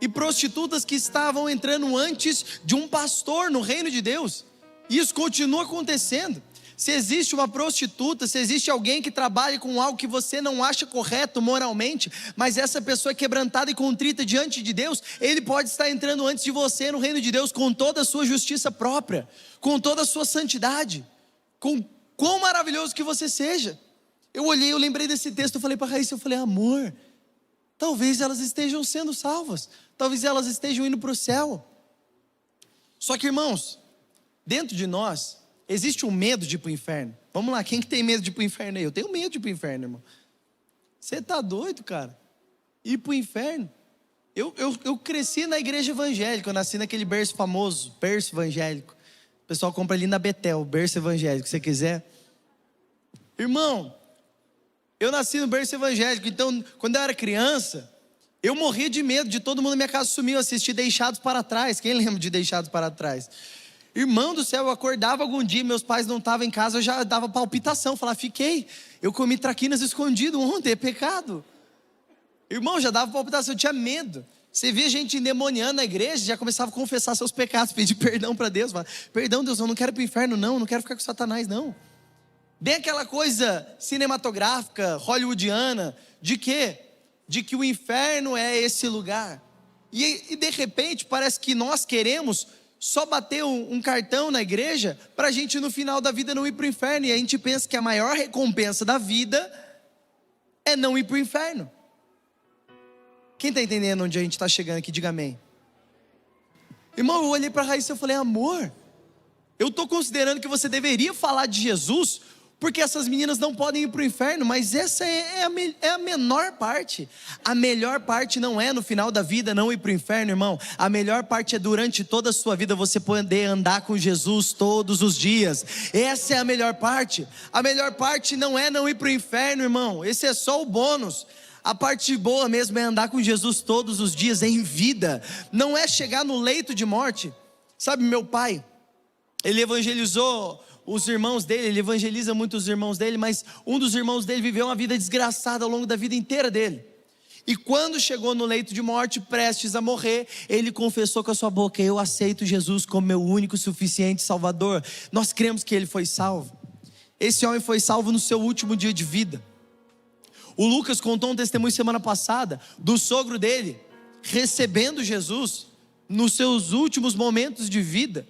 E prostitutas que estavam entrando antes de um pastor no reino de Deus. E isso continua acontecendo. Se existe uma prostituta, se existe alguém que trabalha com algo que você não acha correto moralmente, mas essa pessoa é quebrantada e contrita diante de Deus, ele pode estar entrando antes de você no reino de Deus com toda a sua justiça própria, com toda a sua santidade, com quão maravilhoso que você seja. Eu olhei, eu lembrei desse texto, eu falei para a Raíssa, eu falei: amor, talvez elas estejam sendo salvas, talvez elas estejam indo para o céu. Só que, irmãos, dentro de nós existe um medo de ir para o inferno. Vamos lá, quem que tem medo de ir para o inferno aí? Eu tenho medo de ir para o inferno, irmão. Você está doido, cara? Ir para o inferno? Eu cresci na igreja evangélica, eu nasci naquele berço famoso, berço evangélico. O pessoal compra ali na Betel, berço evangélico, se você quiser. Irmão, eu nasci no berço evangélico, então quando eu era criança, eu morria de medo de todo mundo na minha casa sumir. Eu assisti Deixados para Trás. Quem lembra de Deixados para Trás? Irmão do céu, eu acordava algum dia, meus pais não estavam em casa, eu já dava palpitação, falava: fiquei, eu comi traquinas escondido ontem, é pecado. Irmão, já dava palpitação, eu tinha medo. Você via gente endemoniando na igreja, já começava a confessar seus pecados, pedir perdão para Deus, falava: perdão, Deus, eu não quero ir para o inferno não quero ficar com Satanás não. Bem aquela coisa cinematográfica, hollywoodiana, de quê? De que o inferno é esse lugar. E de repente parece que nós queremos só bater um cartão na igreja para a gente no final da vida não ir para o inferno. E a gente pensa que a maior recompensa da vida é não ir para o inferno. Quem está entendendo onde a gente está chegando aqui? Diga amém. Irmão, eu olhei para a Raíssa e eu falei: amor, eu estou considerando que você deveria falar de Jesus, porque essas meninas não podem ir para o inferno, mas essa é a menor parte. A melhor parte não é no final da vida não ir para o inferno, irmão. A melhor parte é durante toda a sua vida você poder andar com Jesus todos os dias. Essa é a melhor parte. A melhor parte não é não ir para o inferno, irmão. Esse é só o bônus. A parte boa mesmo é andar com Jesus todos os dias em vida. Não é chegar no leito de morte. Sabe, meu pai, ele evangelizou os irmãos dele, ele evangeliza muito os irmãos dele, mas um dos irmãos dele viveu uma vida desgraçada ao longo da vida inteira dele. E quando chegou no leito de morte, prestes a morrer, ele confessou com a sua boca: eu aceito Jesus como meu único, suficiente Salvador. Nós cremos que ele foi salvo. Esse homem foi salvo no seu último dia de vida. O Lucas contou um testemunho semana passada do sogro dele recebendo Jesus nos seus últimos momentos de vida.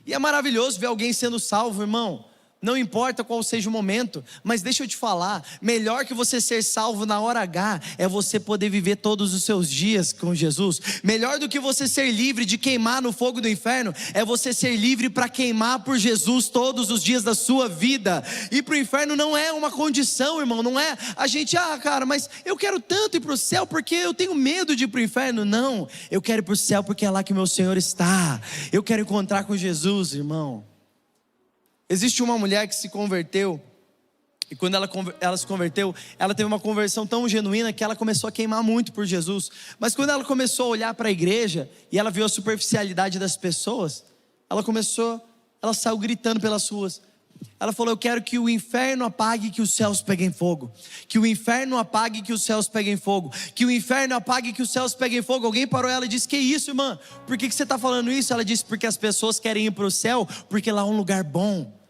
E é maravilhoso ver alguém sendo salvo, irmão. Não importa qual seja o momento, mas deixa eu te falar, melhor que você ser salvo na hora H é você poder viver todos os seus dias com Jesus. Melhor do que você ser livre de queimar no fogo do inferno é você ser livre para queimar por Jesus todos os dias da sua vida. Ir para o inferno não é uma condição, irmão. Não é a gente: cara, mas eu quero tanto ir para o céu porque eu tenho medo de ir para o inferno. Não, eu quero ir para o céu porque é lá que meu Senhor está. Eu quero encontrar com Jesus, irmão. Existe uma mulher que se converteu, e quando ela se converteu, ela teve uma conversão tão genuína que ela começou a queimar muito por Jesus. Mas quando ela começou a olhar para a igreja e ela viu a superficialidade das pessoas, ela saiu gritando pelas ruas. Ela falou: eu quero que o inferno apague e que os céus peguem fogo. Que o inferno apague e que os céus peguem fogo. Que o inferno apague e que os céus peguem fogo. Alguém parou ela e disse: que isso, irmã? Por que você está falando isso? Ela disse: porque as pessoas querem ir para o céu porque lá é um lugar bom.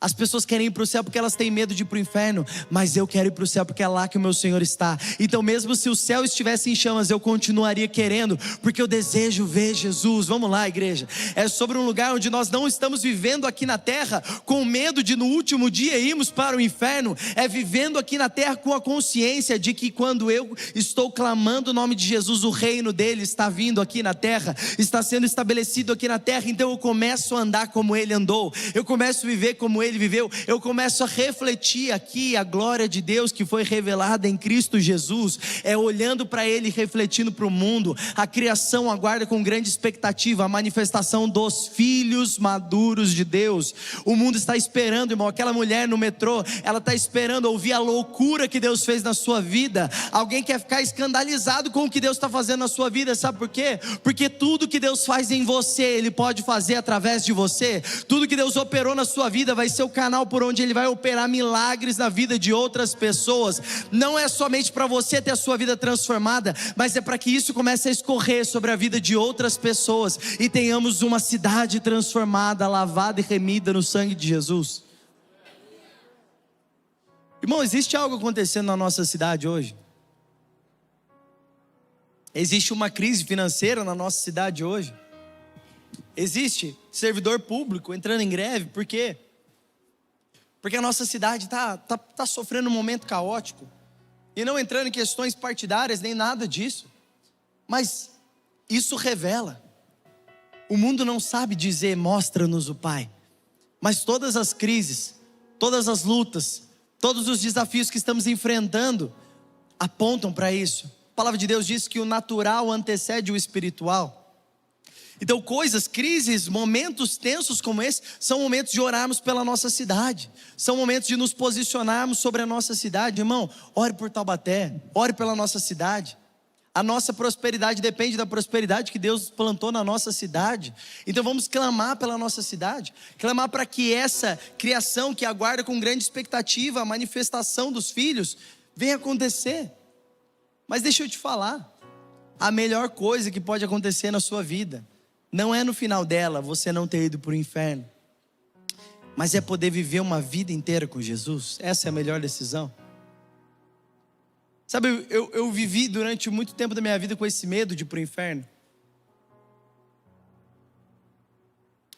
As pessoas querem ir para o céu porque elas têm medo de ir para o inferno, mas eu quero ir para o céu porque é lá que o meu Senhor está. Então mesmo se o céu estivesse em chamas, eu continuaria querendo, porque eu desejo ver Jesus. Vamos lá, igreja. É sobre um lugar onde nós não estamos vivendo aqui na terra com medo de no último dia irmos para o inferno. É vivendo aqui na terra com a consciência de que quando eu estou clamando o nome de Jesus, o reino dele está vindo aqui na terra, está sendo estabelecido aqui na terra. Então eu começo a andar como ele andou, eu começo a viver como ele ele viveu, eu começo a refletir aqui a glória de Deus que foi revelada em Cristo Jesus. É olhando para ele, refletindo para o mundo. A criação aguarda com grande expectativa a manifestação dos filhos maduros de Deus. O mundo está esperando, irmão. Aquela mulher no metrô, ela está esperando ouvir a loucura que Deus fez na sua vida. Alguém quer ficar escandalizado com o que Deus está fazendo na sua vida, sabe por quê? Porque tudo que Deus faz em você, Ele pode fazer através de você. Tudo que Deus operou na sua vida vai ser o canal por onde Ele vai operar milagres na vida de outras pessoas. Não é somente para você ter a sua vida transformada, mas é para que isso comece a escorrer sobre a vida de outras pessoas e tenhamos uma cidade transformada, lavada e remida no sangue de Jesus. Irmão, existe algo acontecendo na nossa cidade hoje? Existe uma crise financeira na nossa cidade hoje? Existe servidor público entrando em greve, por quê? Porque a nossa cidade está sofrendo um momento caótico. E não entrando em questões partidárias, nem nada disso. Mas isso revela. O mundo não sabe dizer, mostra-nos o Pai. Mas todas as crises, todas as lutas, todos os desafios que estamos enfrentando, apontam para isso. A palavra de Deus diz que o natural antecede o espiritual. Então crises, momentos tensos como esse, são momentos de orarmos pela nossa cidade. São momentos de nos posicionarmos sobre a nossa cidade. Irmão, ore por Taubaté, ore pela nossa cidade. A nossa prosperidade depende da prosperidade que Deus plantou na nossa cidade. Então vamos clamar pela nossa cidade. Clamar para que essa criação que aguarda com grande expectativa a manifestação dos filhos venha acontecer. Mas deixa eu te falar, a melhor coisa que pode acontecer na sua vida não é no final dela você não ter ido para o inferno, mas é poder viver uma vida inteira com Jesus. Essa é a melhor decisão. Sabe, eu vivi durante muito tempo da minha vida com esse medo de ir para o inferno.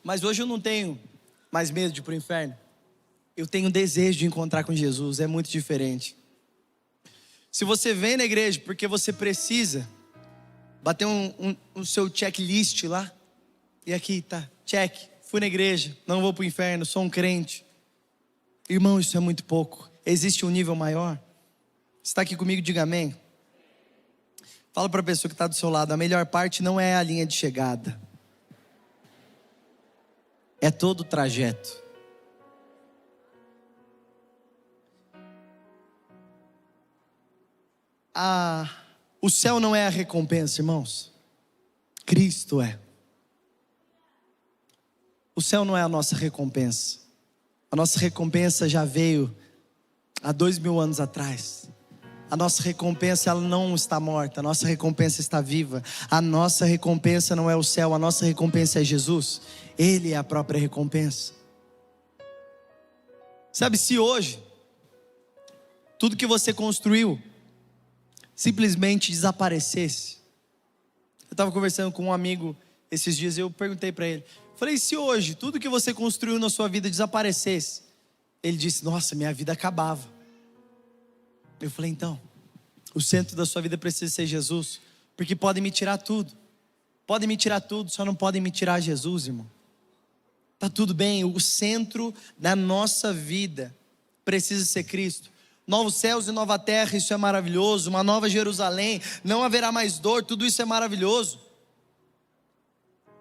Mas hoje eu não tenho mais medo de ir para o inferno. Eu tenho desejo de encontrar com Jesus, é muito diferente. Se você vem na igreja porque você precisa bater o seu checklist lá, e aqui tá, check, fui na igreja, não vou para o inferno, sou um crente. Irmão, isso é muito pouco. Existe um nível maior. Você está aqui comigo, diga amém. Fala para a pessoa que está do seu lado, a melhor parte não é a linha de chegada, é todo o trajeto. O céu não é a recompensa, irmãos. Cristo é. O céu não é a nossa recompensa. A nossa recompensa já veio há 2000 anos atrás. A nossa recompensa, ela não está morta. A nossa recompensa está viva. A nossa recompensa não é o céu. A nossa recompensa é Jesus. Ele é a própria recompensa. Sabe, se hoje tudo que você construiu simplesmente desaparecesse. Eu estava conversando com um amigo esses dias e eu perguntei para ele. Falei, se hoje tudo que você construiu na sua vida desaparecesse? Ele disse, nossa, minha vida acabava. Eu falei, então, o centro da sua vida precisa ser Jesus. Porque podem me tirar tudo. Podem me tirar tudo, só não podem me tirar Jesus, irmão. Tá tudo bem, o centro da nossa vida precisa ser Cristo. Novos céus e nova terra, isso é maravilhoso. Uma nova Jerusalém, não haverá mais dor, tudo isso é maravilhoso.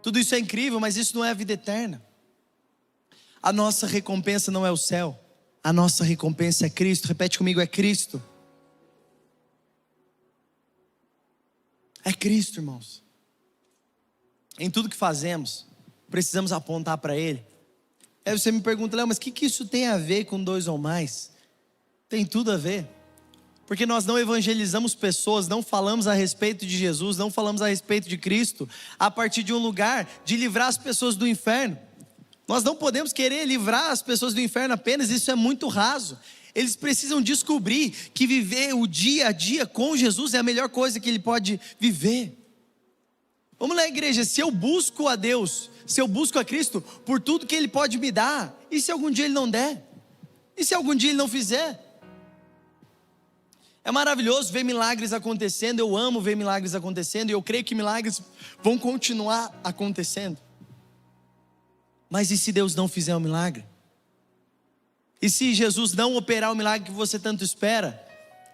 Tudo isso é incrível, mas isso não é a vida eterna. A nossa recompensa não é o céu. A nossa recompensa é Cristo. Repete comigo, é Cristo. É Cristo, irmãos. Em tudo que fazemos, precisamos apontar para Ele. Aí você me pergunta, Léo, mas o que isso tem a ver com 2 ou mais? Tem tudo a ver. Porque nós não evangelizamos pessoas, não falamos a respeito de Jesus, não falamos a respeito de Cristo, a partir de um lugar de livrar as pessoas do inferno. Nós não podemos querer livrar as pessoas do inferno apenas, isso é muito raso. Eles precisam descobrir que viver o dia a dia com Jesus é a melhor coisa que ele pode viver. Vamos lá, igreja, se eu busco a Deus, se eu busco a Cristo por tudo que Ele pode me dar, e se algum dia Ele não der? E se algum dia Ele não fizer? É maravilhoso ver milagres acontecendo, eu amo ver milagres acontecendo, e eu creio que milagres vão continuar acontecendo. Mas e se Deus não fizer um milagre? E se Jesus não operar o milagre que você tanto espera,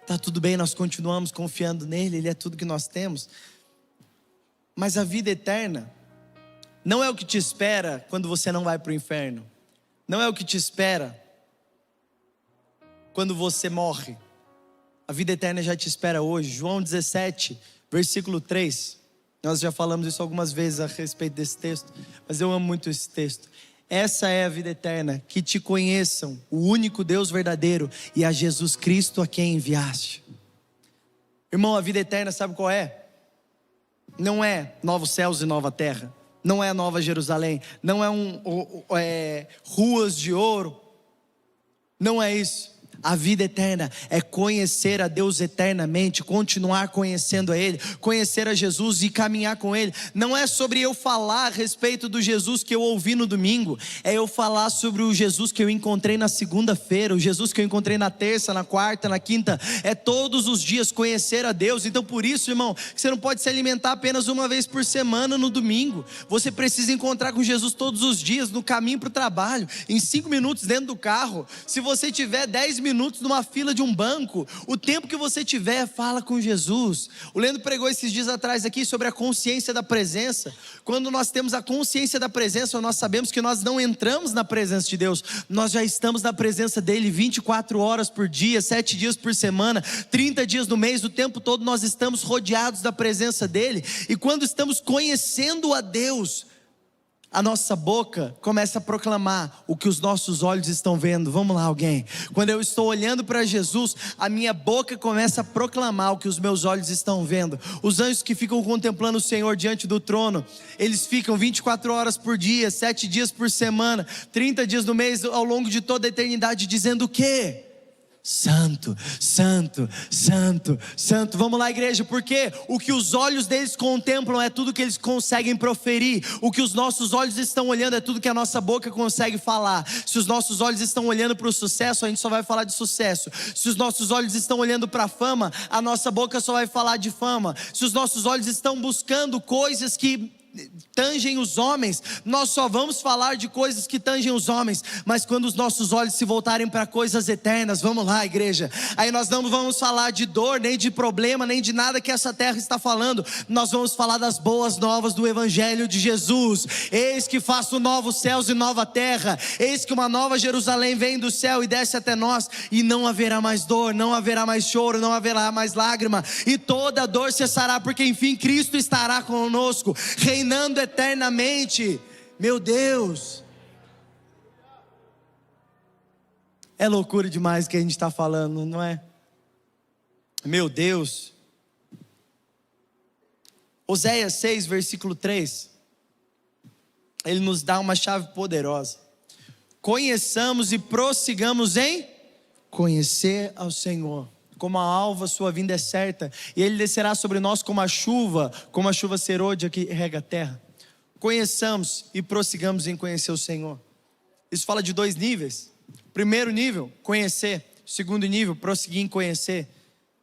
tá tudo bem, nós continuamos confiando nele, ele é tudo que nós temos. Mas a vida eterna não é o que te espera quando você não vai para o inferno. Não é o que te espera quando você morre. A vida eterna já te espera hoje. João 17, versículo 3. Nós já falamos isso algumas vezes a respeito desse texto, mas eu amo muito esse texto. Essa é a vida eterna, que te conheçam, o único Deus verdadeiro, e a Jesus Cristo a quem enviaste. Irmão, a vida eterna sabe qual é? Não é novos céus e nova terra, não é a nova Jerusalém, não é ruas de ouro, não é isso. A vida eterna é conhecer a Deus eternamente, continuar conhecendo a Ele, conhecer a Jesus e caminhar com Ele. Não é sobre eu falar a respeito do Jesus que eu ouvi no domingo, é eu falar sobre o Jesus que eu encontrei na segunda-feira, o Jesus que eu encontrei na terça, na quarta, na quinta. É todos os dias conhecer a Deus. Então por isso, irmão, você não pode se alimentar apenas uma vez por semana no domingo. Você precisa encontrar com Jesus todos os dias, no caminho para o trabalho, em 5 minutos dentro do carro. Se você tiver 10 minutos numa fila de um banco, o tempo que você tiver, fala com Jesus. O Leandro pregou esses dias atrás aqui sobre a consciência da presença. Quando nós temos a consciência da presença, nós sabemos que nós não entramos na presença de Deus, nós já estamos na presença dele 24 horas por dia, 7 dias por semana, 30 dias no mês, o tempo todo nós estamos rodeados da presença dele. E quando estamos conhecendo a Deus, a nossa boca começa a proclamar o que os nossos olhos estão vendo. Vamos lá, alguém. Quando eu estou olhando para Jesus, a minha boca começa a proclamar o que os meus olhos estão vendo. Os anjos que ficam contemplando o Senhor diante do trono, eles ficam 24 horas por dia, 7 dias por semana, 30 dias no mês, ao longo de toda a eternidade, dizendo o quê? Santo, santo, santo, santo. Vamos lá, igreja, porque o que os olhos deles contemplam é tudo que eles conseguem proferir. O que os nossos olhos estão olhando é tudo que a nossa boca consegue falar. Se os nossos olhos estão olhando para o sucesso, a gente só vai falar de sucesso. Se os nossos olhos estão olhando para a fama, a nossa boca só vai falar de fama. Se os nossos olhos estão buscando coisas que tangem os homens, nós só vamos falar de coisas que tangem os homens. Mas quando os nossos olhos se voltarem para coisas eternas, vamos lá, igreja, aí nós não vamos falar de dor, nem de problema, nem de nada que essa terra está falando. Nós vamos falar das boas novas do Evangelho de Jesus. Eis que faço novos céus e nova terra, eis que uma nova Jerusalém vem do céu e desce até nós, e não haverá mais dor, não haverá mais choro, não haverá mais lágrima, e toda dor cessará, porque enfim Cristo estará conosco, reinando eternamente. Meu Deus, é loucura demais o que a gente está falando, não é? Meu Deus. Oséias 6, versículo 3, ele nos dá uma chave poderosa. Conheçamos e prossigamos em conhecer ao Senhor. Como a alva sua vinda é certa, e ele descerá sobre nós como a chuva serôdia que rega a terra. Conheçamos e prossigamos em conhecer o Senhor. Isso fala de 2 níveis. Primeiro nível, conhecer. Segundo nível, prosseguir em conhecer.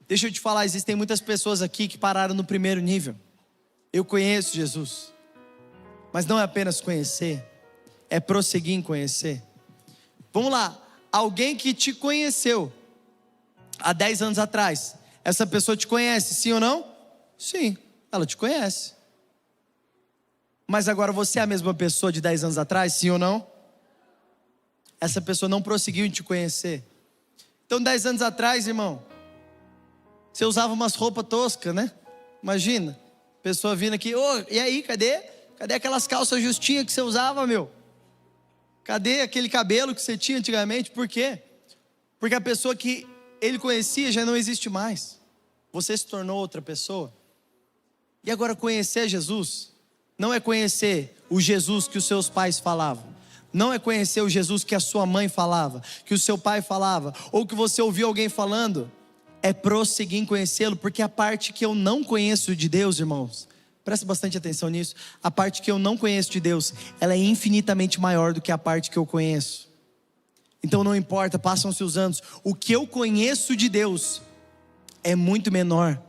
Deixa eu te falar, existem muitas pessoas aqui que pararam no primeiro nível. Eu conheço Jesus, mas não é apenas conhecer, é prosseguir em conhecer. Vamos lá, alguém que te conheceu há 10 anos atrás, essa pessoa te conhece, sim ou não? Sim, ela te conhece. Mas agora você é a mesma pessoa de 10 anos atrás, sim ou não? Essa pessoa não prosseguiu em te conhecer. Então 10 anos atrás, irmão, você usava umas roupas toscas, né? Imagina, pessoa vindo aqui, e aí, cadê aquelas calças justinhas que você usava, meu? Cadê aquele cabelo que você tinha antigamente? Por quê? Porque a pessoa que ele conhecia já não existe mais. Você se tornou outra pessoa. E agora conhecer Jesus não é conhecer o Jesus que os seus pais falavam, não é conhecer o Jesus que a sua mãe falava, que o seu pai falava, ou que você ouviu alguém falando. É prosseguir em conhecê-lo, porque a parte que eu não conheço de Deus, irmãos, presta bastante atenção nisso, a parte que eu não conheço de Deus, ela é infinitamente maior do que a parte que eu conheço. Então não importa, passam-se os anos, o que eu conheço de Deus é muito menor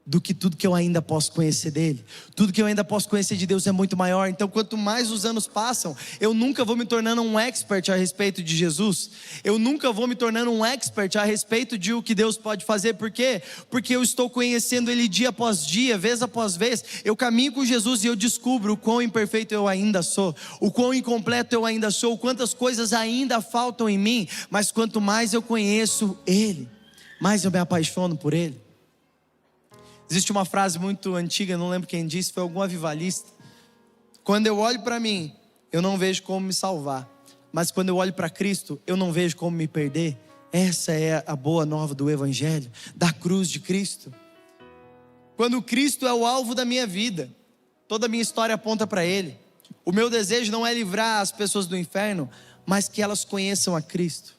do que tudo que eu ainda posso conhecer dele. Tudo que eu ainda posso conhecer de Deus é muito maior. Então quanto mais os anos passam, eu nunca vou me tornando um expert a respeito de Jesus. Eu nunca vou me tornando um expert a respeito de o que Deus pode fazer. Por quê? Porque eu estou conhecendo Ele dia após dia, vez após vez. Eu caminho com Jesus e eu descubro o quão imperfeito eu ainda sou, o quão incompleto eu ainda sou, quantas coisas ainda faltam em mim. Mas quanto mais eu conheço Ele, mais eu me apaixono por Ele. Existe uma frase muito antiga, não lembro quem disse, foi algum avivalista. Quando eu olho para mim, eu não vejo como me salvar, mas quando eu olho para Cristo, eu não vejo como me perder. Essa é a boa nova do Evangelho, da cruz de Cristo. Quando Cristo é o alvo da minha vida, toda a minha história aponta para Ele. O meu desejo não é livrar as pessoas do inferno, mas que elas conheçam a Cristo.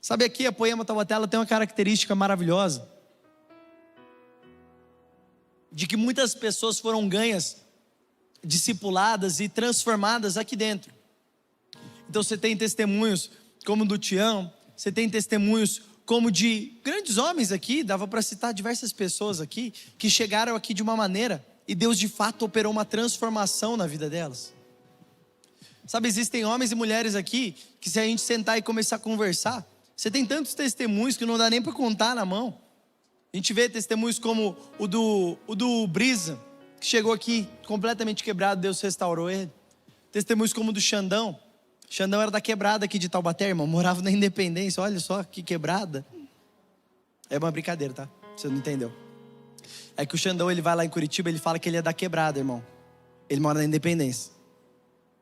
Sabe, aqui a Poema Taubaté, ela tem uma característica maravilhosa, de que muitas pessoas foram ganhas, discipuladas e transformadas aqui dentro. Então você tem testemunhos como o do Tião, você tem testemunhos como de grandes homens aqui, dava para citar diversas pessoas aqui, que chegaram aqui de uma maneira, e Deus de fato operou uma transformação na vida delas. Sabe, existem homens e mulheres aqui, que se a gente sentar e começar a conversar, você tem tantos testemunhos que não dá nem para contar na mão. A gente vê testemunhos como o do Brisa, que chegou aqui completamente quebrado, Deus restaurou ele. Testemunhos como o do Xandão. Xandão era da quebrada aqui de Taubaté, irmão, morava na Independência, olha só que quebrada. É uma brincadeira, tá? Você não entendeu. É que o Xandão, ele vai lá em Curitiba, ele fala que ele é da quebrada, irmão. Ele mora na Independência.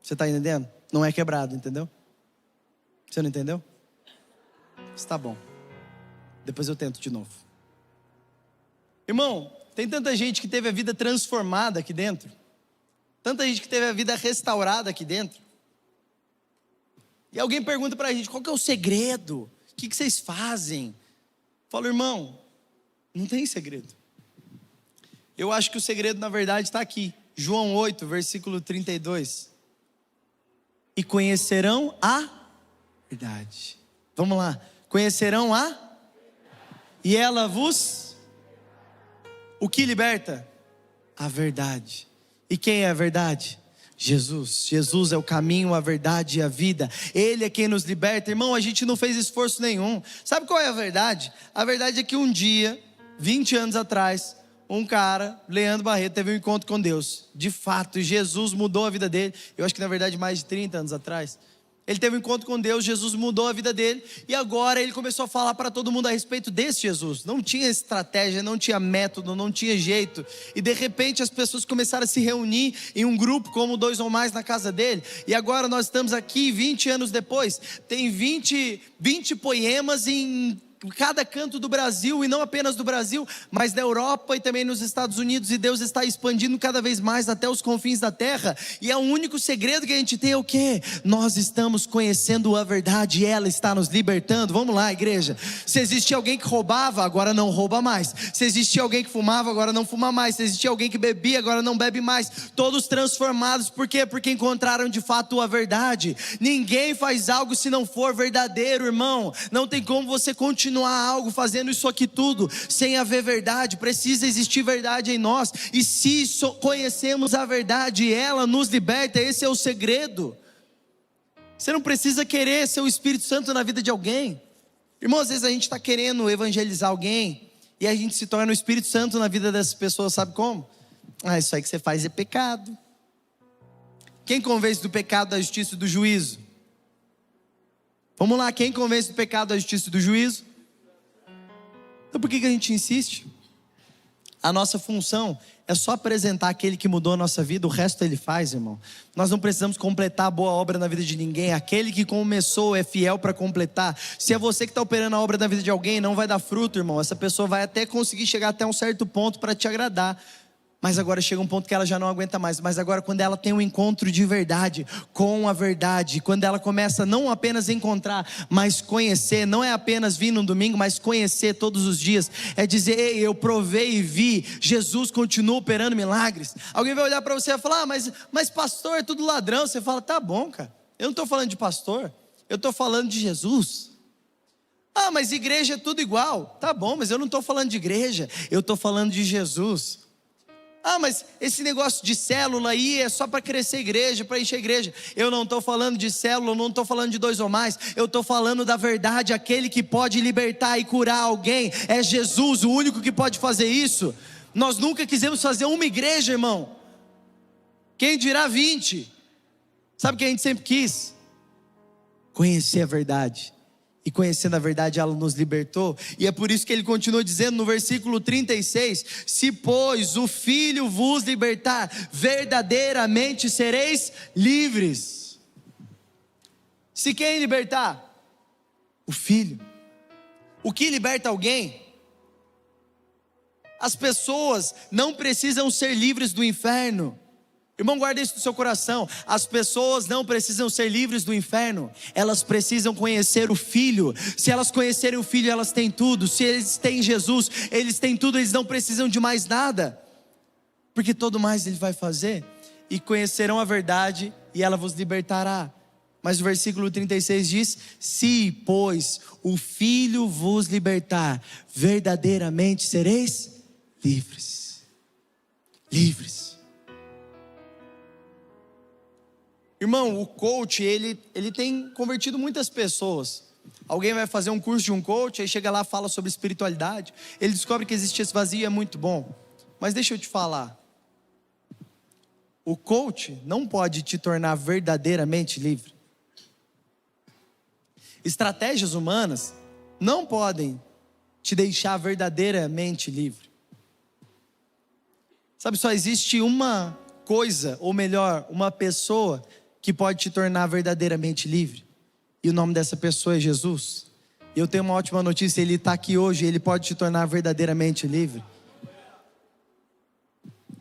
Você tá entendendo? Não é quebrado, entendeu? Você não entendeu? Está bom. Depois eu tento de novo. Irmão, tem tanta gente que teve a vida transformada aqui dentro, tanta gente que teve a vida restaurada aqui dentro, e alguém pergunta pra gente, qual que é o segredo? O que vocês fazem? Eu falo, irmão, não tem segredo. Eu acho que o segredo na verdade está aqui, João 8, versículo 32. E conhecerão a verdade. Vamos lá, conhecerão a, e ela vos... O que liberta? A verdade. E quem é a verdade? Jesus. Jesus é o caminho, a verdade e a vida. Ele é quem nos liberta. Irmão, a gente não fez esforço nenhum. Sabe qual é a verdade? A verdade é que um dia, 20 anos atrás, um cara, Leandro Barreto, teve um encontro com Deus. De fato, Jesus mudou a vida dele. Eu acho que na verdade mais de 30 anos atrás. Ele teve um encontro com Deus, Jesus mudou a vida dele, e agora ele começou a falar para todo mundo a respeito desse Jesus. Não tinha estratégia, não tinha método, não tinha jeito, e de repente as pessoas começaram a se reunir em um grupo, como 2 ou mais na casa dele, e agora nós estamos aqui 20 anos depois, tem 20 poemas em cada canto do Brasil, e não apenas do Brasil, mas da Europa e também nos Estados Unidos, e Deus está expandindo cada vez mais até os confins da terra, e o único segredo que a gente tem é o quê? Nós estamos conhecendo a verdade, e ela está nos libertando. Vamos lá, igreja. Se existia alguém que roubava, agora não rouba mais. Se existia alguém que fumava, agora não fuma mais. Se existia alguém que bebia, agora não bebe mais. Todos transformados, por quê? Porque encontraram de fato a verdade. Ninguém faz algo se não for verdadeiro, irmão. Não tem como você continuar algo fazendo isso aqui tudo sem haver verdade. Precisa existir verdade em nós, e se conhecemos a verdade, ela nos liberta. Esse é o segredo. Você não precisa querer ser o Espírito Santo na vida de alguém, irmão. Às vezes a gente está querendo evangelizar alguém e a gente se torna o Espírito Santo na vida dessas pessoas. Sabe como? Isso aí que você faz é pecado. Quem convence do pecado, da justiça e do juízo? Vamos lá, quem convence do pecado, da justiça e do juízo? Então por que a gente insiste? A nossa função é só apresentar aquele que mudou a nossa vida. O resto ele faz, irmão. Nós não precisamos completar a boa obra na vida de ninguém. Aquele que começou é fiel para completar. Se é você que está operando a obra na vida de alguém, não vai dar fruto, irmão. Essa pessoa vai até conseguir chegar até um certo ponto para te agradar, mas agora chega um ponto que ela já não aguenta mais. Mas agora, quando ela tem um encontro de verdade com a verdade, quando ela começa não apenas a encontrar, mas conhecer, não é apenas vir no domingo, mas conhecer todos os dias, é dizer, ei, eu provei e vi, Jesus continua operando milagres. Alguém vai olhar para você e vai falar, mas pastor, é tudo ladrão. Você fala, tá bom, cara, eu não estou falando de pastor, eu estou falando de Jesus. Ah, mas igreja é tudo igual. Tá bom, mas eu não estou falando de igreja, eu estou falando de Jesus. Ah, mas esse negócio de célula aí é só para crescer a igreja, para encher a igreja. Eu não estou falando de célula, eu não estou falando de 2 ou mais. Eu estou falando da verdade. Aquele que pode libertar e curar alguém é Jesus, o único que pode fazer isso. Nós nunca quisemos fazer uma igreja, irmão. Quem dirá 20? Sabe o que a gente sempre quis? Conhecer a verdade. E conhecendo a verdade, ela nos libertou. E é por isso que ele continua dizendo no versículo 36: se pois o Filho vos libertar, verdadeiramente sereis livres. Se quem libertar? O Filho. O que liberta alguém? As pessoas não precisam ser livres do inferno. Irmão, guarda isso no seu coração. As pessoas não precisam ser livres do inferno. Elas precisam conhecer o Filho. Se elas conhecerem o Filho, elas têm tudo. Se eles têm Jesus, eles têm tudo. Eles não precisam de mais nada, porque todo mais Ele vai fazer. E conhecerão a verdade, e ela vos libertará. Mas o versículo 36 diz: se, pois, o Filho vos libertar, verdadeiramente sereis livres. Livres. Irmão, o coach, ele tem convertido muitas pessoas. Alguém vai fazer um curso de um coach, aí chega lá, fala sobre espiritualidade, ele descobre que existe esse vazio, é muito bom. Mas deixa eu te falar, o coach não pode te tornar verdadeiramente livre. Estratégias humanas não podem te deixar verdadeiramente livre. Sabe, só existe uma coisa, ou melhor, uma pessoa que pode te tornar verdadeiramente livre. E o nome dessa pessoa é Jesus. E eu tenho uma ótima notícia, Ele está aqui hoje, Ele pode te tornar verdadeiramente livre.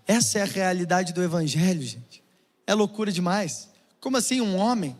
Essa é a realidade do Evangelho, gente. É loucura demais. Como assim um homem?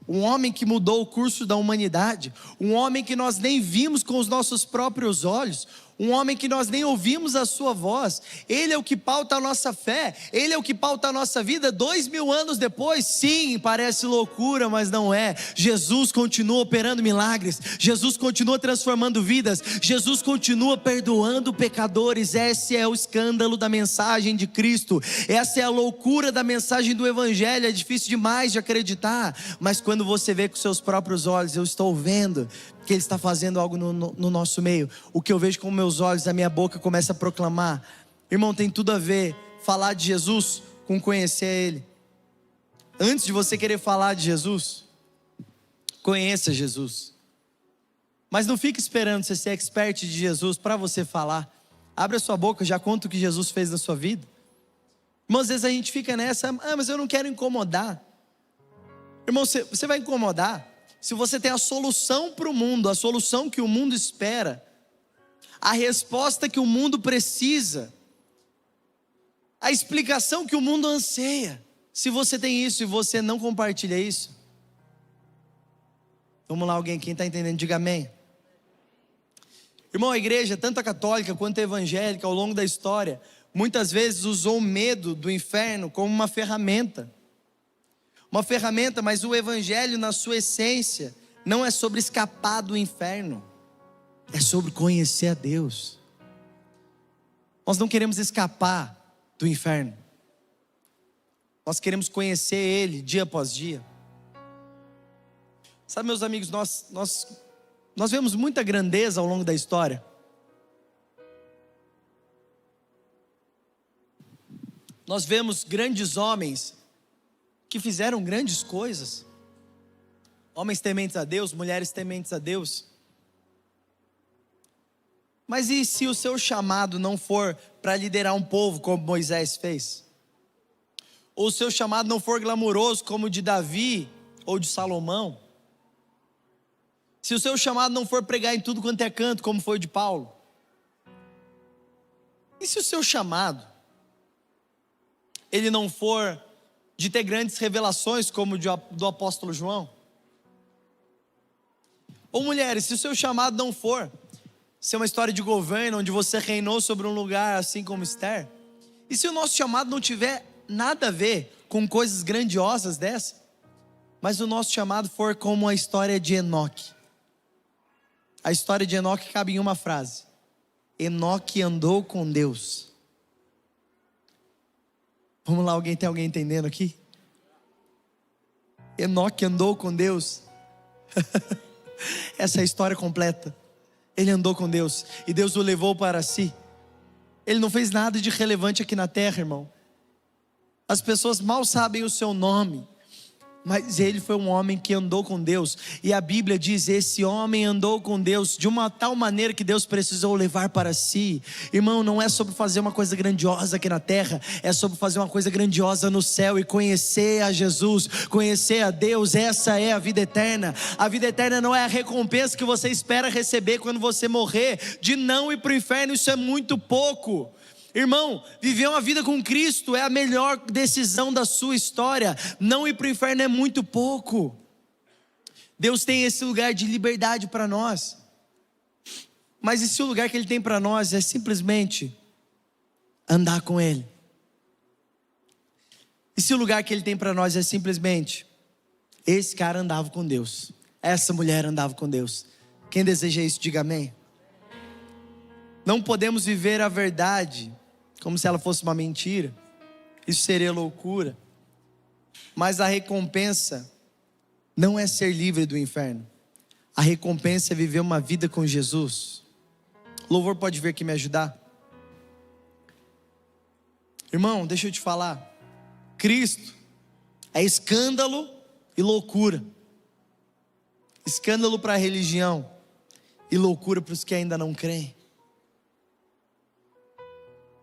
Um homem que mudou o curso da humanidade. Um homem que nós nem vimos com os nossos próprios olhos. Um homem que nós nem ouvimos a sua voz. Ele é o que pauta a nossa fé. Ele é o que pauta a nossa vida 2000 anos depois. Sim, parece loucura, mas não é. Jesus continua operando milagres. Jesus continua transformando vidas. Jesus continua perdoando pecadores. Esse é o escândalo da mensagem de Cristo. Essa é a loucura da mensagem do Evangelho. É difícil demais de acreditar, mas quando você vê com seus próprios olhos, eu estou vendo que Ele está fazendo algo no nosso meio. O que eu vejo com meus olhos, a minha boca começa a proclamar. Irmão, tem tudo a ver falar de Jesus com conhecer Ele. Antes de você querer falar de Jesus, conheça Jesus. Mas não fique esperando você ser expert de Jesus para você falar. Abre a sua boca, já conta o que Jesus fez na sua vida. Irmão, às vezes a gente fica nessa: mas eu não quero incomodar. Irmão, você vai incomodar se você tem a solução para o mundo, a solução que o mundo espera, a resposta que o mundo precisa, a explicação que o mundo anseia. Se você tem isso e você não compartilha isso, vamos lá, alguém, quem está entendendo, diga amém. Irmão, a igreja, tanto a católica quanto a evangélica, ao longo da história, muitas vezes usou o medo do inferno como uma ferramenta. Mas o Evangelho, na sua essência, não é sobre escapar do inferno, é sobre conhecer a Deus. Nós não queremos escapar do inferno, nós queremos conhecer Ele dia após dia. Sabe, meus amigos, nós vemos muita grandeza ao longo da história. Nós vemos grandes homens que fizeram grandes coisas. Homens tementes a Deus, mulheres tementes a Deus. Mas e se o seu chamado não for para liderar um povo como Moisés fez? Ou o seu chamado não for glamouroso como o de Davi ou de Salomão? Se o seu chamado não for pregar em tudo quanto é canto como foi o de Paulo? E se o seu chamado ele não for de ter grandes revelações como o do apóstolo João? Ou mulheres, se o seu chamado não for ser uma história de governo, onde você reinou sobre um lugar assim como Esther? E se o nosso chamado não tiver nada a ver com coisas grandiosas dessa, mas o nosso chamado for como a história de Enoque? A história de Enoque cabe em uma frase: Enoque andou com Deus. Vamos lá, tem alguém entendendo aqui? Enoque andou com Deus. Essa é a história completa. Ele andou com Deus e Deus o levou para si. Ele não fez nada de relevante aqui na terra, irmão. As pessoas mal sabem o seu nome, mas ele foi um homem que andou com Deus. E a Bíblia diz: esse homem andou com Deus de uma tal maneira que Deus precisou levar para si. Irmão, não é sobre fazer uma coisa grandiosa aqui na terra, é sobre fazer uma coisa grandiosa no céu e conhecer a Jesus, conhecer a Deus. Essa é a vida eterna. A vida eterna não é a recompensa que você espera receber quando você morrer, de não ir para o inferno. Isso é muito pouco. Irmão, viver uma vida com Cristo é a melhor decisão da sua história. Não ir para o inferno é muito pouco. Deus tem esse lugar de liberdade para nós. Mas esse lugar que Ele tem para nós é simplesmente andar com Ele. Esse lugar que Ele tem para nós é simplesmente: esse cara andava com Deus, essa mulher andava com Deus. Quem deseja isso, diga amém. Não podemos viver a verdade como se ela fosse uma mentira. Isso seria loucura. Mas a recompensa não é ser livre do inferno. A recompensa é viver uma vida com Jesus. O louvor pode vir aqui me ajudar? Irmão, deixa eu te falar. Cristo é escândalo e loucura. Escândalo para a religião e loucura para os que ainda não creem.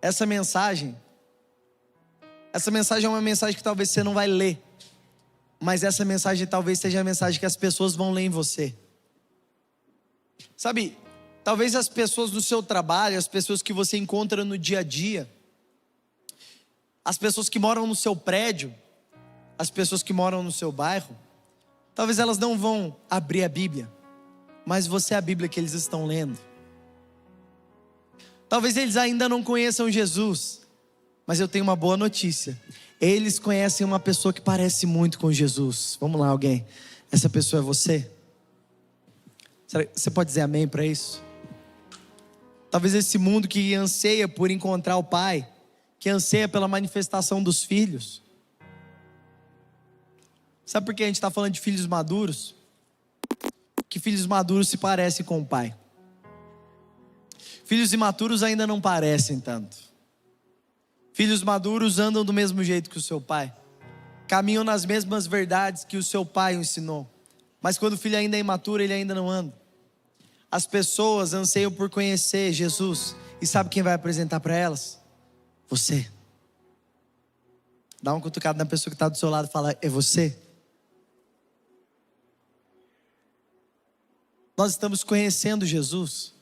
Essa mensagem é uma mensagem que talvez você não vai ler, mas essa mensagem talvez seja a mensagem que as pessoas vão ler em você. Sabe, talvez as pessoas do seu trabalho, as pessoas que você encontra no dia a dia, as pessoas que moram no seu prédio, as pessoas que moram no seu bairro, talvez elas não vão abrir a Bíblia, mas você é a Bíblia que eles estão lendo. Talvez eles ainda não conheçam Jesus, mas eu tenho uma boa notícia: eles conhecem uma pessoa que parece muito com Jesus. Vamos lá, alguém. Essa pessoa é você? Você pode dizer amém para isso? Talvez esse mundo que anseia por encontrar o Pai, que anseia pela manifestação dos filhos. Sabe por que a gente está falando de filhos maduros? Que filhos maduros se parecem com o Pai. Filhos imaturos ainda não parecem tanto. Filhos maduros andam do mesmo jeito que o seu pai, caminham nas mesmas verdades que o seu pai o ensinou. Mas quando o filho ainda é imaturo, ele ainda não anda. As pessoas anseiam por conhecer Jesus, e sabe quem vai apresentar para elas? Você. Dá uma cutucada na pessoa que está do seu lado e fala: é você? Nós estamos conhecendo Jesus.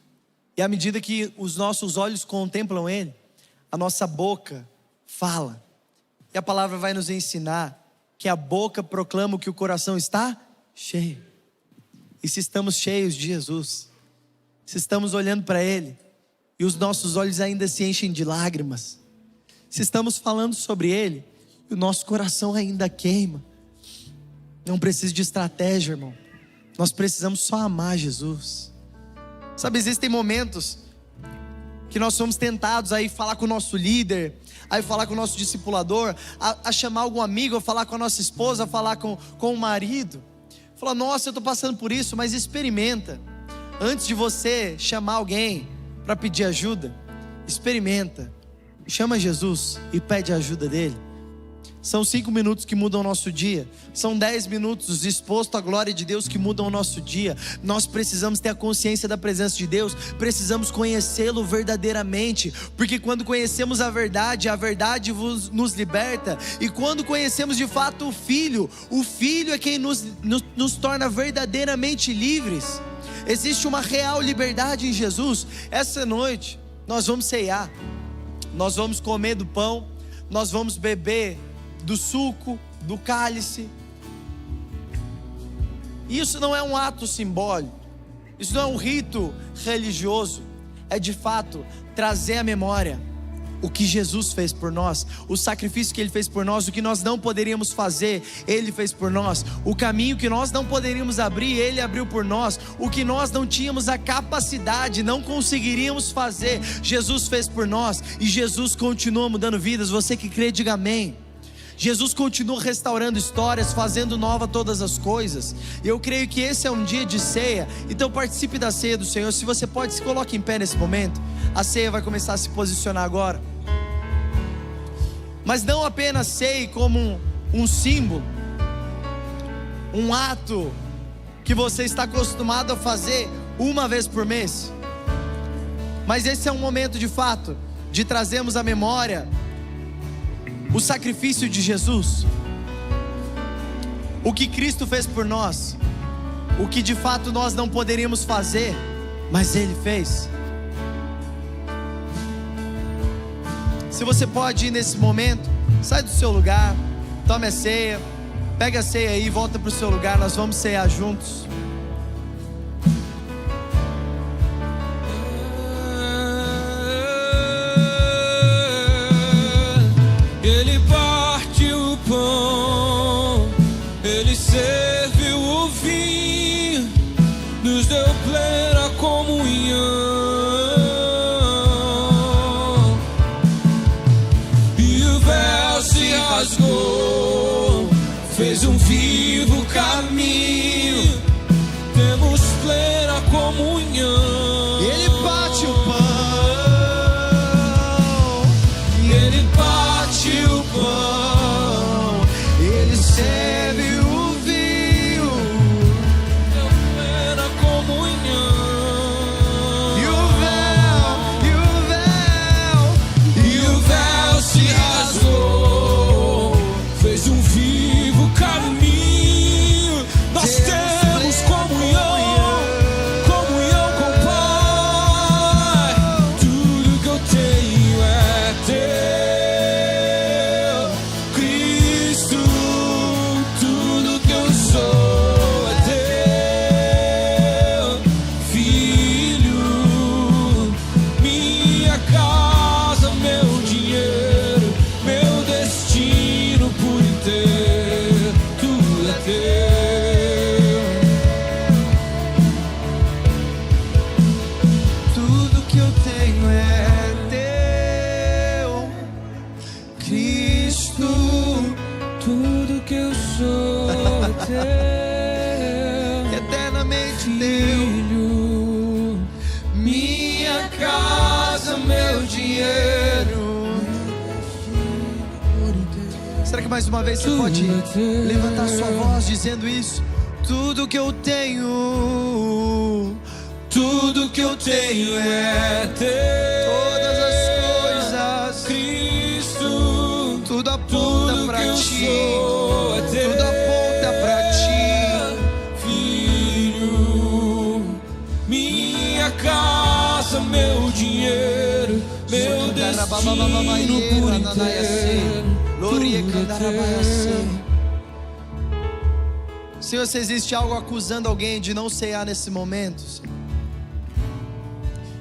E à medida que os nossos olhos contemplam Ele, a nossa boca fala. E a palavra vai nos ensinar que a boca proclama o que o coração está cheio. E se estamos cheios de Jesus, se estamos olhando para Ele e os nossos olhos ainda se enchem de lágrimas, se estamos falando sobre Ele e o nosso coração ainda queima, não precisa de estratégia, irmão. Nós precisamos só amar Jesus. Sabe, existem momentos que nós somos tentados a ir falar com o nosso líder, a ir falar com o nosso discipulador, a chamar algum amigo, a falar com a nossa esposa, a falar com o marido. Falar: nossa, eu estou passando por isso. Mas experimenta. Antes de você chamar alguém para pedir ajuda, experimenta. Chama Jesus e pede a ajuda dele. São 5 minutos que mudam o nosso dia. São 10 minutos exposto à glória de Deus que mudam o nosso dia. Nós precisamos ter a consciência da presença de Deus. Precisamos conhecê-lo verdadeiramente. Porque quando conhecemos a verdade nos liberta. E quando conhecemos de fato o Filho é quem nos torna verdadeiramente livres. Existe uma real liberdade em Jesus. Essa noite nós vamos ceiar. Nós vamos comer do pão. Nós vamos beber do suco, do cálice. Isso não é um ato simbólico, isso não é um rito religioso, é de fato trazer à memória o que Jesus fez por nós, o sacrifício que Ele fez por nós, o que nós não poderíamos fazer, Ele fez por nós, o caminho que nós não poderíamos abrir, Ele abriu por nós, o que nós não tínhamos a capacidade, não conseguiríamos fazer, Jesus fez por nós, e Jesus continua mudando vidas. Você que crê, diga amém. Jesus continua restaurando histórias, fazendo nova todas as coisas. Eu creio que esse é um dia de ceia. Então participe da ceia do Senhor. Se você pode, se coloque em pé nesse momento. A ceia vai começar a se posicionar agora. Mas não apenas ceia como um símbolo, um ato que você está acostumado a fazer uma vez por mês. Mas esse é um momento de fato de trazermos à memória o sacrifício de Jesus, o que Cristo fez por nós, o que de fato nós não poderíamos fazer, mas Ele fez. Se você pode ir nesse momento, sai do seu lugar, tome a ceia, pega a ceia aí e volta para o seu lugar. Nós vamos ceiar juntos. Ele partiu o pão, Ele serviu o vinho, nos deu plena comunhão. E o véu se rasgou, fez um vivo caminho, temos plena comunhão. Ele bate o pão, Ele bate o pão, Ele serve o vinho, deu plena comunhão. e o véu Se rasgou, fez um vivo caminho. Nós temos comunhão, comunhão com o Pai. Tudo que eu tenho é teu, Cristo. Tudo que eu sou é teu, Filho. Minha casa, meu dinheiro, meu destino por inteiro, tudo é teu. tudo que eu tenho é teu, Cristo. Tudo que eu sou é teu, Eternamente teu. Filho. Minha casa, meu dinheiro, Será que mais uma vez você pode levantar sua voz dizendo isso? Tudo que eu tenho, tudo que eu tenho é teu, todas as coisas, Cristo. tudo aponta Tudo que pra eu ti, sou é teu, tudo aponta pra ti. Filho. Minha casa, meu dinheiro, meu destino por inteiro, tudo é teu. Senhor, se existe algo acusando alguém de não cear nesse momento, Senhor,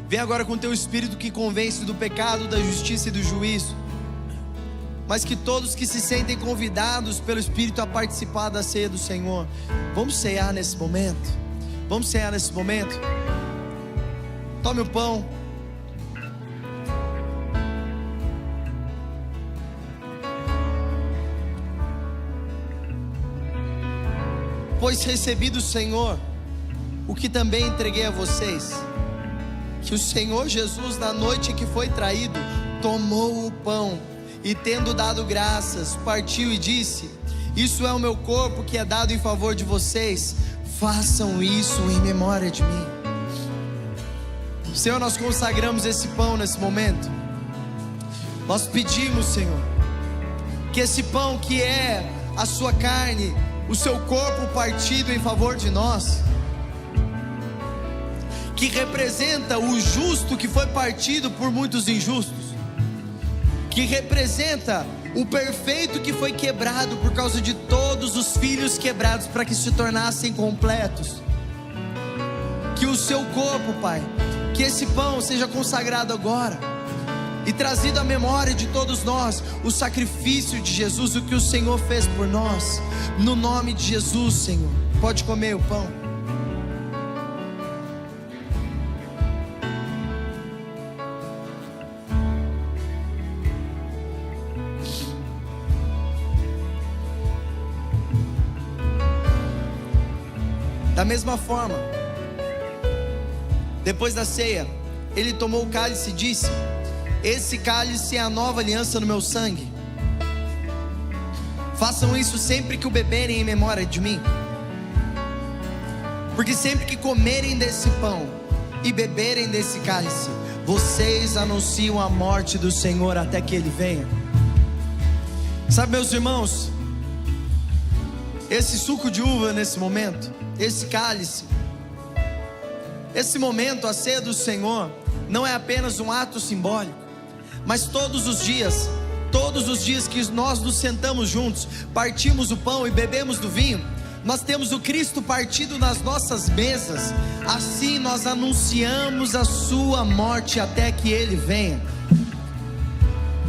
vem agora com teu Espírito que convence do pecado, da justiça e do juízo. Mas que todos que se sentem convidados pelo Espírito a participar da ceia do Senhor, vamos cear nesse momento. Vamos cear nesse momento. Tome o pão. Pois recebi do Senhor o que também entreguei a vocês, que o Senhor Jesus, na noite que foi traído, tomou o pão e, tendo dado graças, partiu e disse: isso é o meu corpo que é dado em favor de vocês, façam isso em memória de mim. Senhor, nós consagramos esse pão nesse momento. Nós pedimos, Senhor, que esse pão que é a sua carne, o seu corpo partido em favor de nós, que representa o justo que foi partido por muitos injustos, que representa o perfeito que foi quebrado por causa de todos os filhos quebrados para que se tornassem completos. Que o seu corpo, Pai, que esse pão seja consagrado agora e trazido à memória de todos nós o sacrifício de Jesus, o que o Senhor fez por nós. No nome de Jesus, Senhor, pode comer o pão. Da mesma forma, depois da ceia, ele tomou o cálice e disse: esse cálice é a nova aliança no meu sangue. Façam isso sempre que o beberem em memória de mim. Porque sempre que comerem desse pão e beberem desse cálice, vocês anunciam a morte do Senhor até que Ele venha. Sabe, meus irmãos, esse suco de uva nesse momento, esse cálice, esse momento, a ceia do Senhor, não é apenas um ato simbólico, mas todos os dias que nós nos sentamos juntos, partimos o pão e bebemos do vinho, nós temos o Cristo partido nas nossas mesas. Assim nós anunciamos a sua morte até que Ele venha.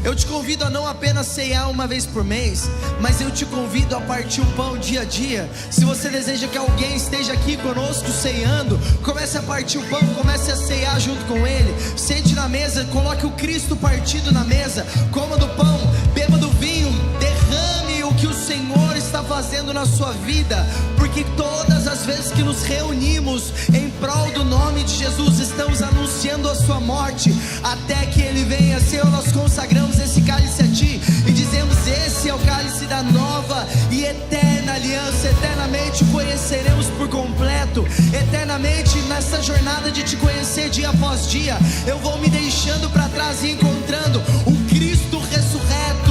Eu te convido a não apenas ceiar uma vez por mês, mas eu te convido a partir o pão dia a dia. Se você deseja que alguém esteja aqui conosco ceando, comece a partir o pão, comece a ceiar junto com ele. Sente na mesa, coloque o Cristo partido na mesa, coma do pão, beba do vinho, derrame o que o Senhor está fazendo na sua vida. Porque todas as vezes que nos reunimos em prol do nome de Jesus, estamos anunciando a sua morte até que Ele venha. Senhor, nós consagramos esse cálice a Ti e dizemos: esse é o cálice da nova e eterna aliança. Eternamente conheceremos por completo, eternamente nessa jornada de Te conhecer dia após dia, eu vou me deixando para trás e encontrando o Cristo ressurreto.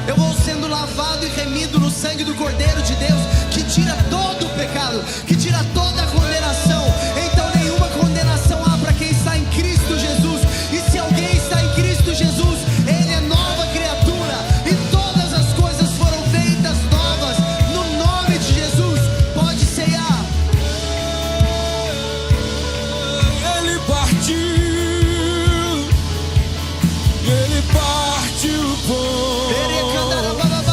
Eu vou sendo lavado e remido no sangue do Cordeiro de Deus, que tira todo o pecado, que tira toda a condenação. Então nenhuma condenação há para quem está em Cristo Jesus. E se alguém está em Cristo Jesus, ele é nova criatura, e todas as coisas foram feitas novas. No nome de Jesus, pode ceiar. Ele partiu o pão.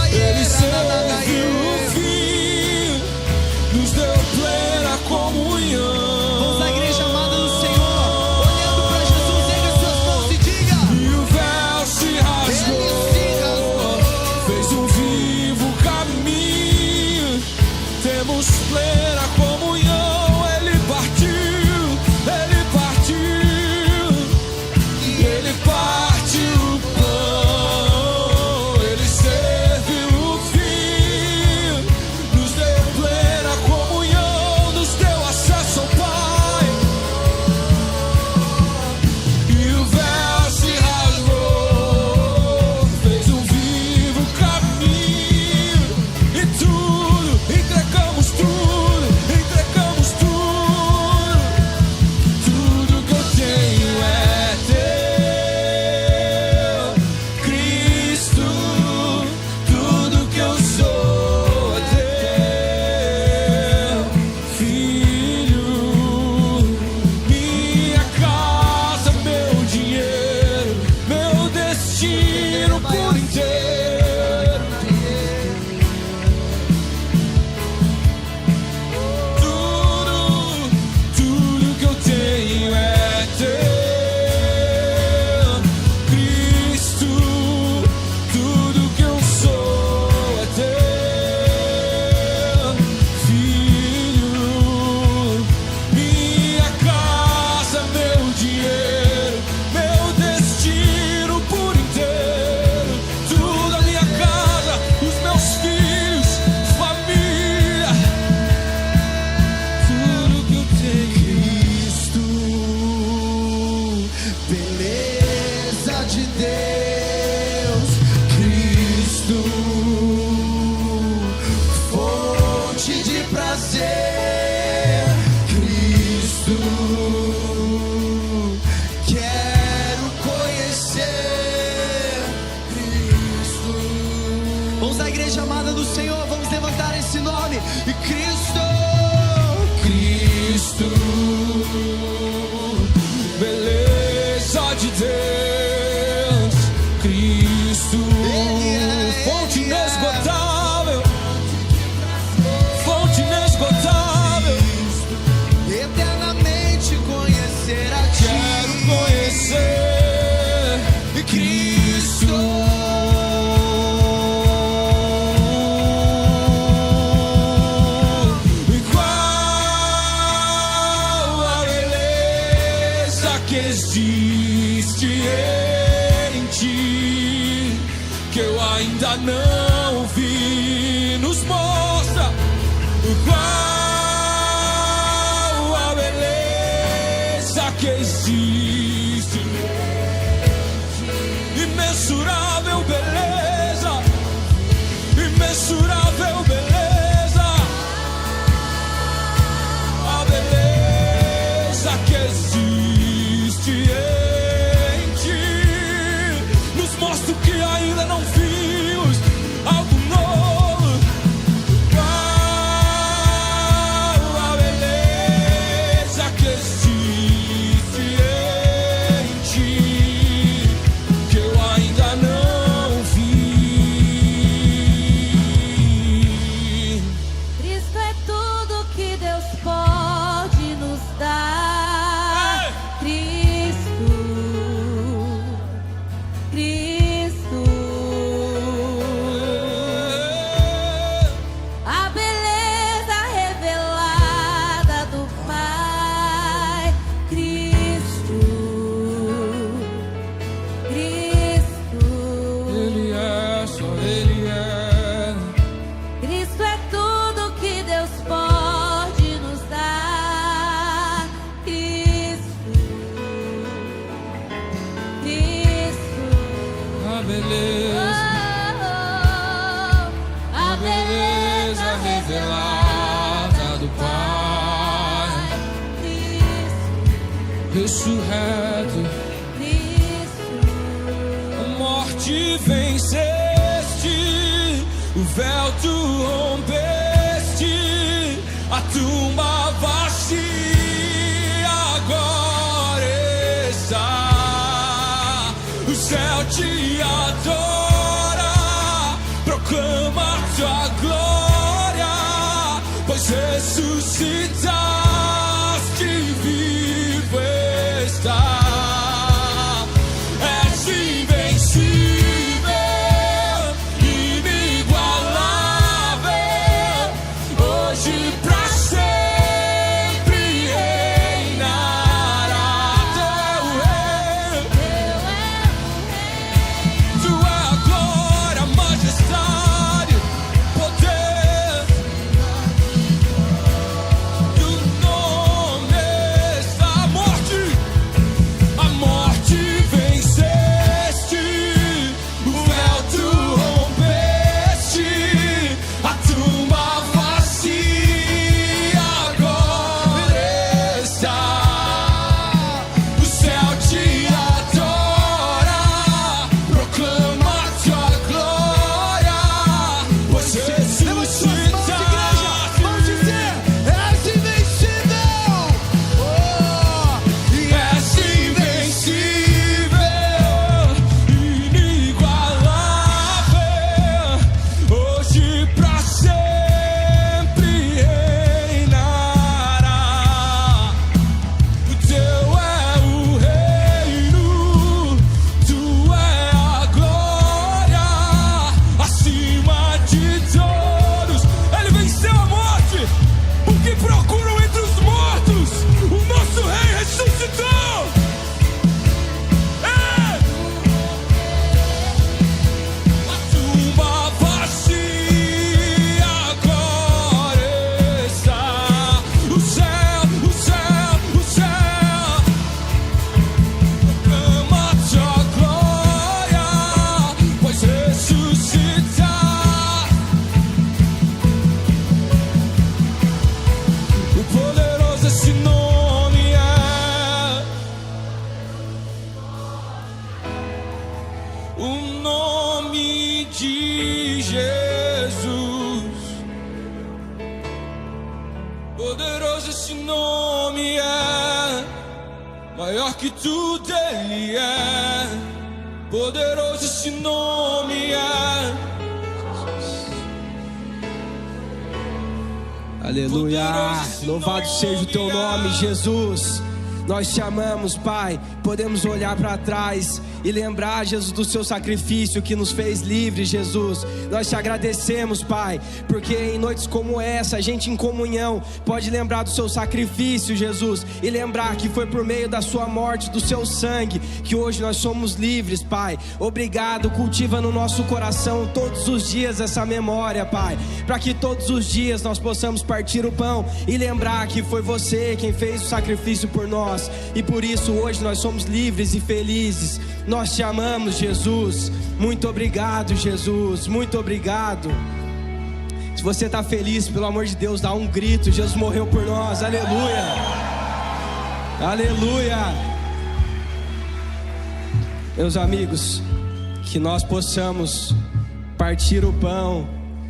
Ele serviu o fim, nos deu plena comunhão. Vamos à igreja amada do Senhor, olhando para Jesus, erga suas mãos e diga: E o véu se rasgou, fez um vivo caminho, temos plena comunhão. Ele partiu, e ele partiu o pão. Ele serviu o fim, nos deu plena comunhão, nos deu acesso ao Pai. E o véu se rasgou, fez um vivo caminho, e tudo, entregamos tudo, tudo que eu tenho é teu, Cristo, tudo que eu sou é teu, Filho, minha casa, meu dinheiro, meu destino por inteiro. Tudo que eu tenho é teu, Cristo, tudo que eu sou é teu, Filho, minha casa, meu dinheiro, meu destino por inteiro. Tudo a minha casa, os meus filhos, família, tudo que eu tenho. Cristo, beleza de Deus, Cristo, fonte de prazer, Cristo, quero conhecer Cristo. Vamos à igreja amada do Senhor, vamos levantar esse nome. E Cristo, Beleza de Deus, Cristo, fonte inesgotável, fonte inesgotável. Eternamente conhecer a ti. Quero conhecer Cristo. E qual a beleza que existe em ti, que eu ainda não vi. Nos mostra qual a beleza que existe, imensurável beleza, imensurável beleza, a beleza que existe em ti. Nos mostra o que ainda não vimos, algo novo. Qual a beleza que existe em ti, que eu ainda não vi. Cristo é tudo que Deus pode nos dar. Cristo, Cristo, a beleza revelada do Pai. Cristo, Cristo. Ele é, só Ele é. Cristo é tudo que Deus pode nos dar. Cristo, Cristo, A beleza, a beleza revelada do Pai, Cristo, ressurreto. Cristo, A morte venceste, o véu tu rompeste, a tumba vazia agora está. O céu te adora, proclama tua glória, pois ressuscitaste, vivo está. És invencível, inigualável, hoje pra sempre reinará. Teu reino, tu é a glória, majestade, poder. Do nome está a morte. A morte venceste, o véu tu rompeste, a tumba vazia agora está. O céu te adora, proclama tua glória, pois ressuscitaste. Vamos dizer, és invencível. És invencível, inigualável, hoje pra sempre reinará. O teu é o reino, tu é a glória, acima de todos. Ele venceu a morte, o que procuram entre os mortos, o nosso rei ressuscitou. A tumba vazia agora está. O céu, o céu, o céu proclama tua glória, pois ressuscitar. O poderoso esse nome é. O nome de Jesus. Poderoso esse nome é. Maior que tudo ele é. poderoso esse nome é. Aleluia, louvado seja o teu nome, Jesus. Nós te amamos, Pai. Podemos olhar para trás e lembrar, Jesus, do seu sacrifício que nos fez livres, Jesus. Nós te agradecemos, Pai, porque em noites como essa, a gente em comunhão pode lembrar do seu sacrifício, Jesus, e lembrar que foi por meio da sua morte, do seu sangue, que hoje nós somos livres, Pai. Obrigado, cultiva no nosso coração todos os dias essa memória, Pai, para que todos os dias nós possamos partir o pão e lembrar que foi você quem fez o sacrifício por nós. E por isso hoje nós somos livres e felizes. Nós te amamos, Jesus. Muito obrigado, Jesus. Muito obrigado. Se você está feliz, pelo amor de Deus, dá um grito. Jesus morreu por nós. Aleluia. Aleluia. Meus amigos, que nós possamos partir o pão,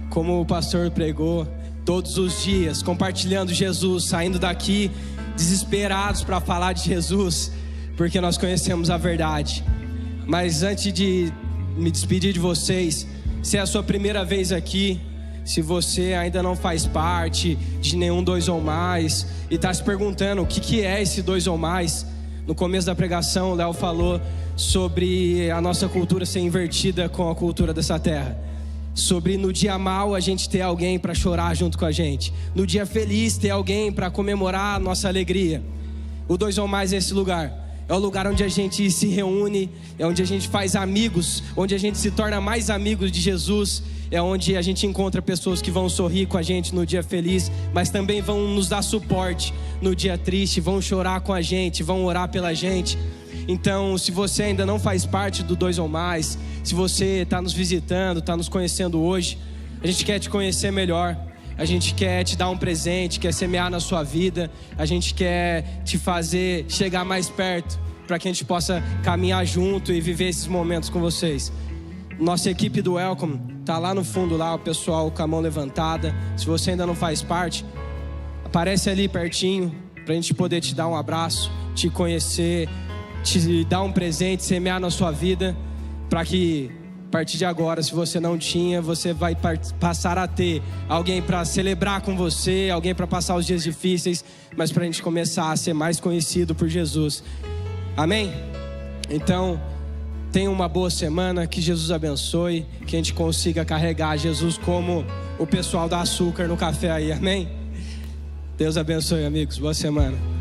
como o pastor pregou, todos os dias, compartilhando Jesus, saindo daqui desesperados para falar de Jesus, porque nós conhecemos a verdade. Mas antes de me despedir de vocês, se é a sua primeira vez aqui, se você ainda não faz parte de nenhum 2 ou mais e está se perguntando o que é esse 2 ou mais, no começo da pregação o Léo falou sobre a nossa cultura ser invertida com a cultura dessa terra, sobre no dia mal a gente ter alguém para chorar junto com a gente, no dia feliz ter alguém para comemorar a nossa alegria. O 2 ou mais é esse lugar, é o lugar onde a gente se reúne, é onde a gente faz amigos, onde a gente se torna mais amigos de Jesus, é onde a gente encontra pessoas que vão sorrir com a gente no dia feliz, mas também vão nos dar suporte no dia triste, vão chorar com a gente, vão orar pela gente. Então, se você ainda não faz parte do 2 ou mais, se você está nos visitando, está nos conhecendo hoje, a gente quer te conhecer melhor, a gente quer te dar um presente, quer semear na sua vida, a gente quer te fazer chegar mais perto, para que a gente possa caminhar junto e viver esses momentos com vocês. Nossa equipe do Welcome está lá no fundo, lá o pessoal com a mão levantada. Se você ainda não faz parte, aparece ali pertinho, para a gente poder te dar um abraço, te conhecer, te dar um presente, semear na sua vida, para que a partir de agora, se você não tinha, você vai passar a ter alguém para celebrar com você, alguém para passar os dias difíceis, mas para a gente começar a ser mais conhecido por Jesus. Amém? Então, tenha uma boa semana, que Jesus abençoe, que a gente consiga carregar Jesus como o pessoal da açúcar no café aí, amém? Deus abençoe, amigos, boa semana.